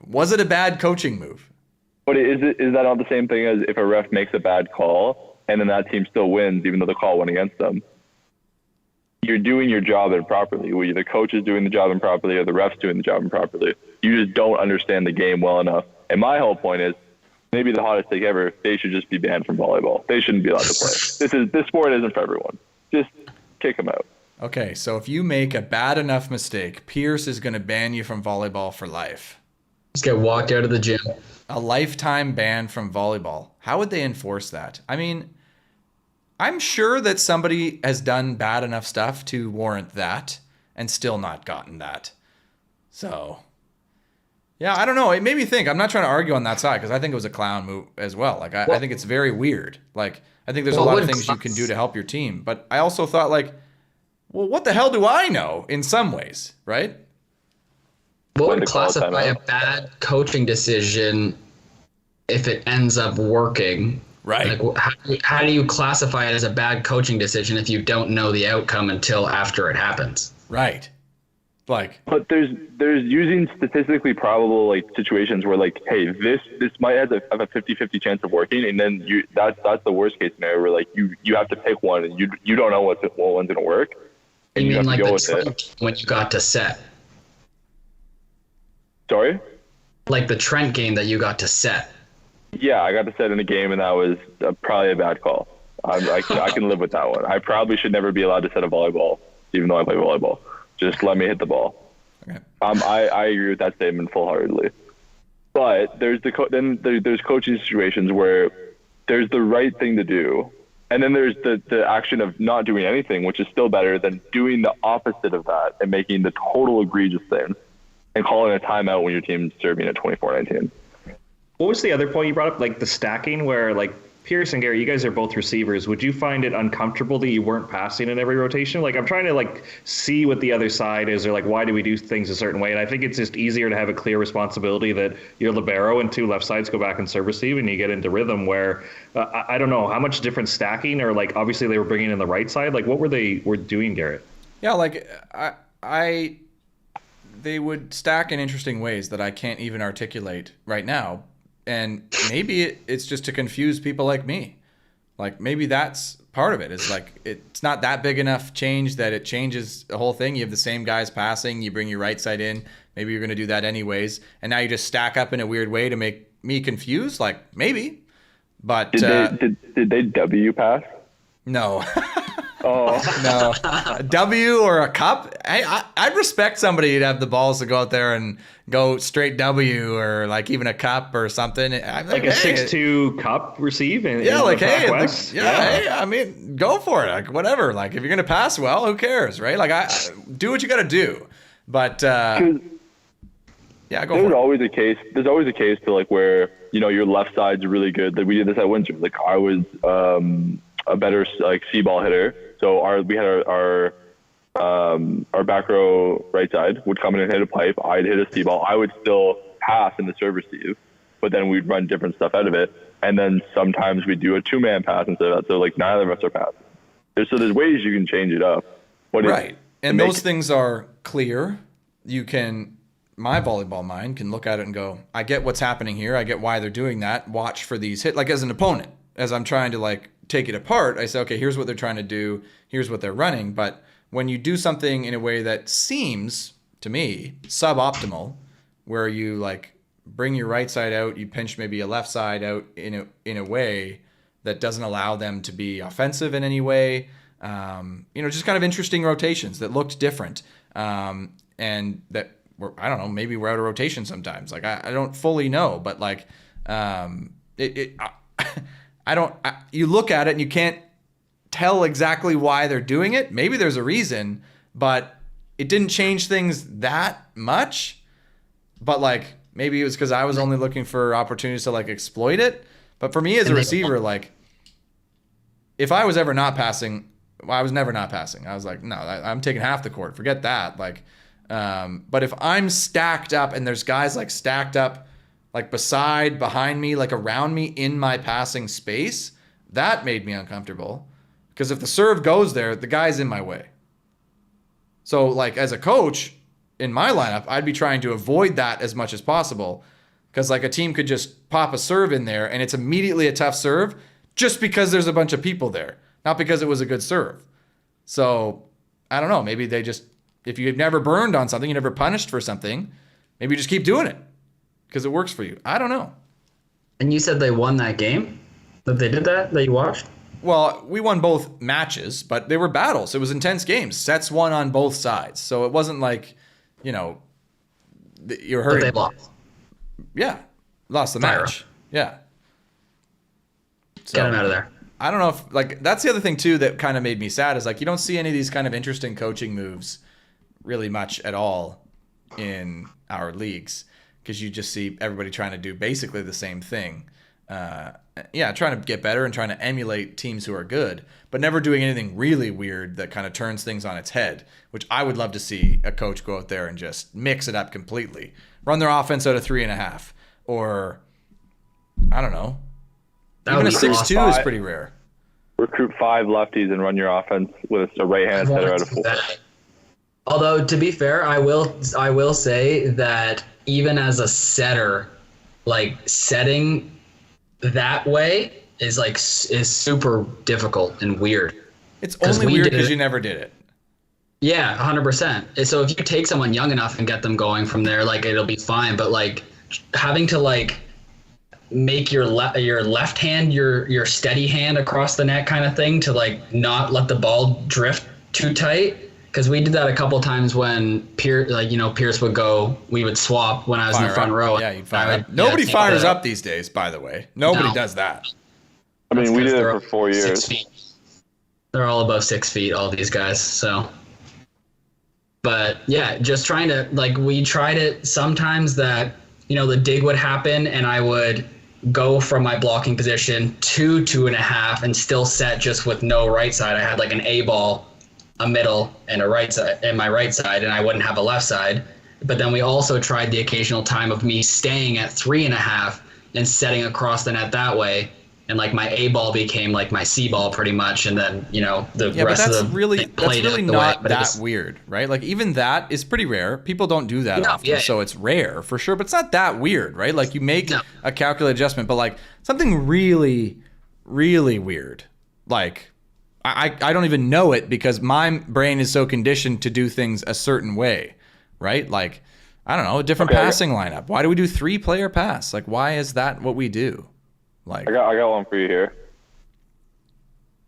Was it a bad coaching move? But is that not the same thing as if a ref makes a bad call and then that team still wins even though the call went against them? You're doing your job improperly. Whether the coach is doing the job improperly or the ref's doing the job improperly. You just don't understand the game well enough. And my whole point is, maybe the hottest take ever, they should just be banned from volleyball. They shouldn't be allowed to play. This sport isn't for everyone. Just kick them out. Okay, so if you make a bad enough mistake, Pierce is going to ban you from volleyball for life. Just get walked out of the gym. A lifetime ban from volleyball. How would they enforce that? I mean, I'm sure that somebody has done bad enough stuff to warrant that and still not gotten that. So, yeah, I don't know. It made me think. I'm not trying to argue on that side because I think it was a clown move as well. Like, I think it's very weird. Like, I think there's a lot of things you can do to help your team. But I also thought, like, well, what the hell do I know in some ways, right? What would classify a bad coaching decision if it ends up working? Right. Like, how do you classify it as a bad coaching decision if you don't know the outcome until after it happens? Right. Like, but there's using statistically probable like situations where like, hey, this might have a 50-50 chance of working, and then that's the worst case scenario where like you have to pick one and you don't know what one's gonna work. And you mean like the Trent when you got to set? Sorry? Like the Trent game that you got to set. Yeah, I got to set in a game, and that was probably a bad call. I can live with that one. I probably should never be allowed to set a volleyball, even though I play volleyball. Just let me hit the ball. okay. I agree with that statement full-heartedly. But there's there's coaching situations where there's the right thing to do, and then there's the action of not doing anything, which is still better than doing the opposite of that and making the total egregious thing and calling a timeout when your team's serving at 24-19. What was the other point you brought up? Like the stacking where like Pierce and Gary, you guys are both receivers. Would you find it uncomfortable that you weren't passing in every rotation? Like I'm trying to like see what the other side is or like why do we do things a certain way? And I think it's just easier to have a clear responsibility that your libero and two left sides go back and serve receive and you get into rhythm where I don't know how much different stacking or like obviously they were bringing in the right side. Like what were doing, Garrett? Yeah, like they would stack in interesting ways that I can't even articulate right now. And maybe it's just to confuse people like me. Like maybe that's part of it. It's like it's not that big enough change that it changes the whole thing. You have the same guys passing. You bring your right side in. Maybe you're going to do that anyways. And now you just stack up in a weird way to make me confused. Like maybe. But did they W pass? No. Oh no, a W or a cup. I'd respect somebody to have the balls to go out there and go straight W or like even a cup or something. Like a 6-2 cup receive. Yeah, like hey, hey, I mean, go for it. Like whatever. Like if you're gonna pass well, who cares, right? Like I do what you got to do. But yeah, go for it. There's always a case to like where your left side's really good. Like we did this at Windsor. Like I was a better like C-ball hitter. So we had our back row right side would come in and hit a pipe. I'd hit a C-ball. I would still pass in the serve receive, but then we'd run different stuff out of it. And then sometimes we'd do a two-man pass instead of that. So like neither of us are passing. There's ways you can change it up. Right. And those things are clear. My volleyball mind can look at it and go, I get what's happening here. I get why they're doing that. Watch for these hits. Like as an opponent, as I'm trying to like take it apart, I say, okay, here's what they're trying to do. Here's what they're running. But when you do something in a way that seems to me suboptimal, where you like bring your right side out, you pinch maybe a left side out in a way that doesn't allow them to be offensive in any way, just kind of interesting rotations that looked different, and that I don't know, maybe we're out of rotation sometimes. Like I don't fully know, but like you look at it and you can't tell exactly why they're doing it. Maybe there's a reason, but it didn't change things that much. But like maybe it was because I was only looking for opportunities to like exploit it. But for me as a receiver, like if I was ever not passing, well, I was never not passing. I was like, no, I'm taking half the court. Forget that. Like, but if I'm stacked up and there's guys like stacked up like behind me, like around me in my passing space, that made me uncomfortable. Because if the serve goes there, the guy's in my way. So like as a coach in my lineup, I'd be trying to avoid that as much as possible, because like a team could just pop a serve in there and it's immediately a tough serve just because there's a bunch of people there, not because it was a good serve. So I don't know, maybe they just, if you've never burned on something, you never punished for something, maybe you just keep doing it because it works for you. I don't know. And you said they won that game? That they did that you watched? Well, we won both matches, but they were battles. It was intense games. Sets won on both sides. So it wasn't like, you're hurting. But they lost. Yeah. Lost the Fire match. Yeah. So, Get them out of there. I don't know if, like, that's the other thing, too, that kind of made me sad is, like, you don't see any of these kind of interesting coaching moves really much at all in our leagues, because you just see everybody trying to do basically the same thing. Trying to get better and trying to emulate teams who are good, but never doing anything really weird that kind of turns things on its head, which I would love to see a coach go out there and just mix it up completely. Run their offense out of 3.5, or I don't know. Even a 6-2 is pretty rare. Recruit 5 lefties and run your offense with a right-handed setter out of 4. Although, to be fair, I will say that even as a setter, like setting that way is super difficult and weird. It's only weird because you never did it. Yeah, 100%. So if you take someone young enough and get them going from there, like it'll be fine. But like having to like make your left hand your steady hand across the net kind of thing to like not let the ball drift too tight. Because we did that a couple times when Pierce would go, we would swap when I was in the front row. Yeah, you'd fire up. Nobody fires up these days, by the way. Nobody does that. I mean, we did it for 4 years. 6 feet. They're all above 6 feet, all these guys. So, but yeah, just trying to, like, we tried it sometimes that, the dig would happen and I would go from my blocking position to 2.5 and still set just with no right side. I had like an A ball, a middle, and a right side, and my right side, and I wouldn't have a left side. But then we also tried the occasional time of me staying at 3.5 and setting across the net that way. And like my A ball became like my C ball pretty much, and then the rest of the that's really not that weird, right? Like even that is pretty rare. People don't do that often, so it's rare for sure. But it's not that weird, right? Like you make a calculated adjustment, but like something really, really weird, like I don't even know it because my brain is so conditioned to do things a certain way, right? Like I don't know, a different passing lineup. Why do we do 3-player pass? Like why is that what we do? Like, I got one for you here.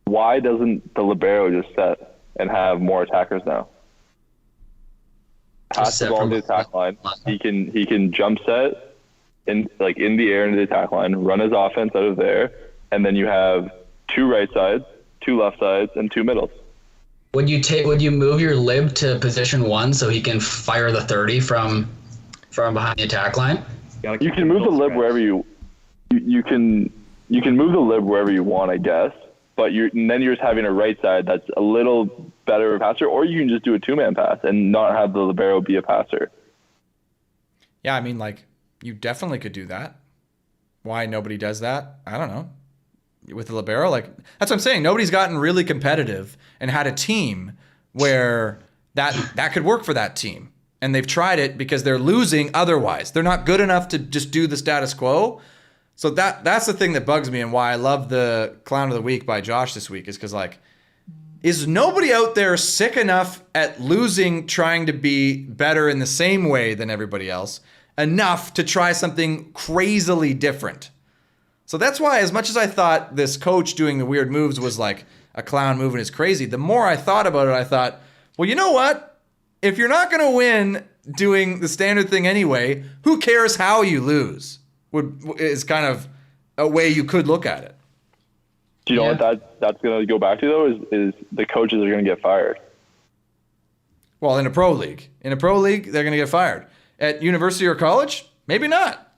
Why doesn't the libero just set and have more attackers now? Pass the ball to the attack line. He can jump set in the air into the attack line, run his offense out of there, and then you have 2 right sides, 2 left sides, and 2 middles. Would you move your lib to position 1 so he can fire the 30 from behind the attack line? You can move the lib wherever you can move the lib wherever you want, I guess, but then you're just having a right side that's a little better passer, or you can just do a 2-man pass and not have the libero be a passer. Yeah, I mean, like, you definitely could do that. Why nobody does that? I don't know. With the libero, like, that's what I'm saying. Nobody's gotten really competitive and had a team where that could work for that team. And they've tried it because they're losing otherwise. They're not good enough to just do the status quo. So that's the thing that bugs me and why I love the Clown of the Week by Josh this week is because, like, is nobody out there sick enough at losing trying to be better in the same way than everybody else enough to try something crazily different? So that's why, as much as I thought this coach doing the weird moves was like a clown move and is crazy, the more I thought about it, I thought, well, you know what? If you're not going to win doing the standard thing anyway, who cares how you lose? Is kind of a way you could look at it. Do you know what that's going to go back to, though, is the coaches are going to get fired. Well, in a pro league. In a pro league, they're going to get fired. At university or college, maybe not.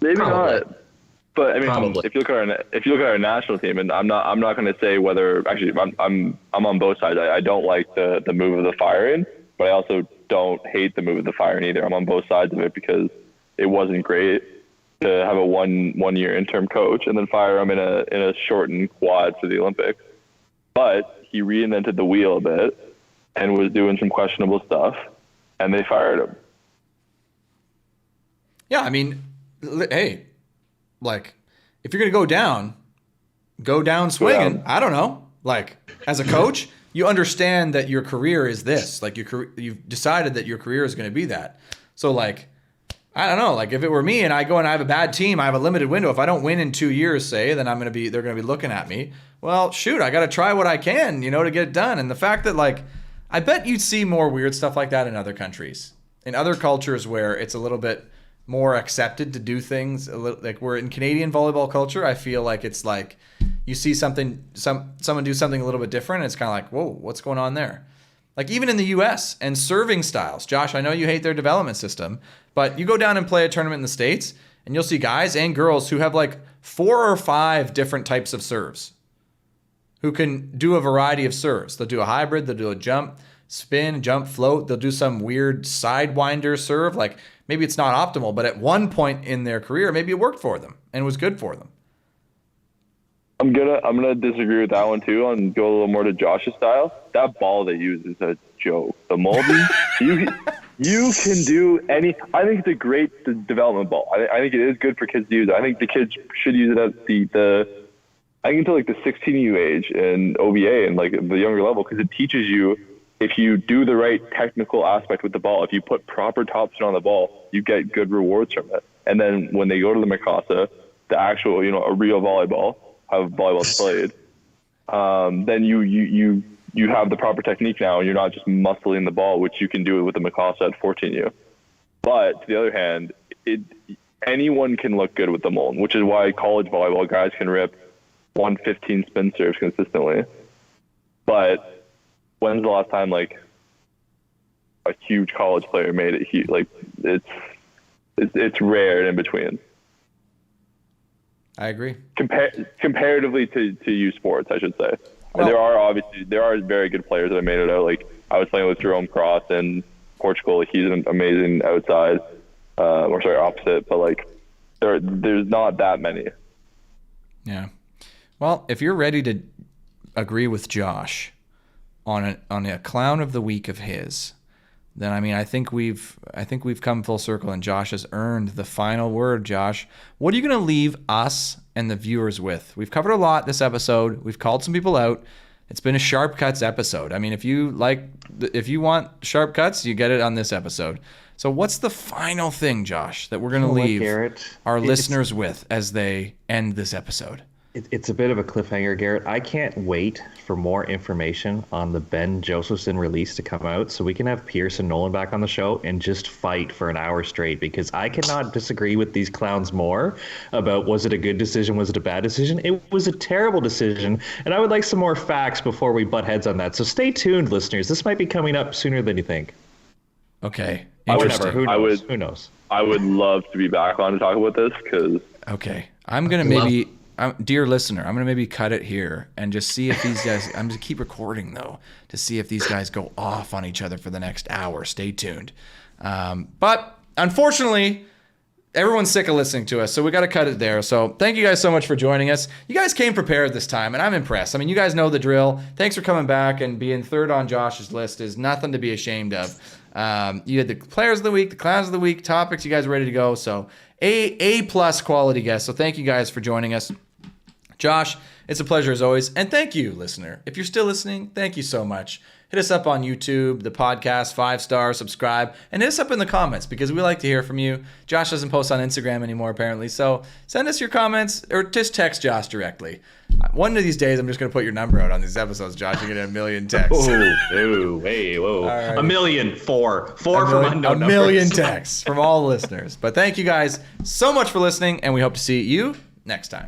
Maybe not. But I mean, Probably. if you look at our national team, and I'm not going to say whether actually I'm on both sides. I don't like the move of the firing, but I also don't hate the move of the firing either. I'm on both sides of it because it wasn't great to have a one year interim coach and then fire him in a shortened quad for the Olympics. But he reinvented the wheel a bit, and was doing some questionable stuff, and they fired him. Yeah, I mean, hey, like, if you're going to go down swinging. I don't know. Like, as a coach, you understand that your career is this. Like, you've decided that your career is going to be that. So, like, I don't know. Like, if it were me and I go and I have a bad team, I have a limited window. If I don't win in 2 years, say, then they're going to be looking at me. Well, shoot, I got to try what I can, to get it done. And the fact that, like, I bet you'd see more weird stuff like that in other countries, in other cultures where it's a little bit more accepted to do things. Like, we're in Canadian volleyball culture, I feel like it's like you see someone do something a little bit different, and it's kind of like, whoa, what's going on there? Like, even in the U.S. and serving styles. Josh, I know you hate their development system, but you go down and play a tournament in the States, and you'll see guys and girls who have like 4 or 5 different types of serves, who can do a variety of serves. They'll do a hybrid, they'll do a jump, spin, jump, float. They'll do some weird sidewinder serve. Like, maybe it's not optimal, but at one point in their career, maybe it worked for them and was good for them. I'm gonna disagree with that one too, and go a little more to Josh's style. That ball they use is a joke. The molding, you can do any. I think it's a great development ball. I think it is good for kids to use. I think the kids should use it at the I think until like the 16U age in OVA and like the younger level, because it teaches you, if you do the right technical aspect with the ball, if you put proper topspin on the ball, you get good rewards from it. And then when they go to the Mikasa, the actual, a real volleyball, how volleyball's played, then you have the proper technique now, and you're not just muscling the ball, which you can do with the Mikasa at 14U. But to the other hand, anyone can look good with the Mullen, which is why college volleyball guys can rip 115 spin serves consistently. But when's the last time like a huge college player made it huge? Like, it's rare and in between. I agree. Comparatively to U Sports, I should say. Well, there are very good players that have made it out. Like, I was playing with Jerome Cross in Portugal. He's an amazing outside, opposite. But like, there's not that many. Yeah. Well, if you're ready to agree with Josh on a clown of the week of his, then I think we've come full circle, and Josh has earned the final word. Josh, what are you going to leave us and the viewers with? We've covered a lot this episode. We've called some people out. It's been a sharp cuts episode. I mean, if you want sharp cuts, you get it on this episode. So what's the final thing, Josh, that we're going to leave our listeners with as they end this episode? It's a bit of a cliffhanger, Garrett. I can't wait for more information on the Ben Josephson release to come out so we can have Pierce and Nolan back on the show and just fight for an hour straight, because I cannot disagree with these clowns more about, was it a good decision, was it a bad decision? It was a terrible decision, and I would like some more facts before we butt heads on that. So stay tuned, listeners. This might be coming up sooner than you think. Okay. Interesting. Who knows? I would love to be back on to talk about this, because... Okay. I'm going to dear listener, I'm going to maybe cut it here and just see if these guys, I'm going to keep recording though, to see if these guys go off on each other for the next hour. Stay tuned. But unfortunately, everyone's sick of listening to us, so we got to cut it there. So thank you guys so much for joining us. You guys came prepared this time, and I'm impressed. I mean, you guys know the drill. Thanks for coming back, and being third on Josh's list is nothing to be ashamed of. You had the players of the week, the clowns of the week, topics. You guys are ready to go. So A+ quality guests. So thank you guys for joining us. Josh, it's a pleasure as always. And thank you, listener. If you're still listening, thank you so much. Hit us up on YouTube, the podcast, 5-star, subscribe, and hit us up in the comments, because we like to hear from you. Josh doesn't post on Instagram anymore, apparently. So send us your comments, or just text Josh directly. One of these days, I'm just going to put your number out on these episodes, Josh. You're going to get a million texts. Whoa. Right. 1 million, four from unknown numbers. 1 million texts from all the listeners. But thank you guys so much for listening, and we hope to see you next time.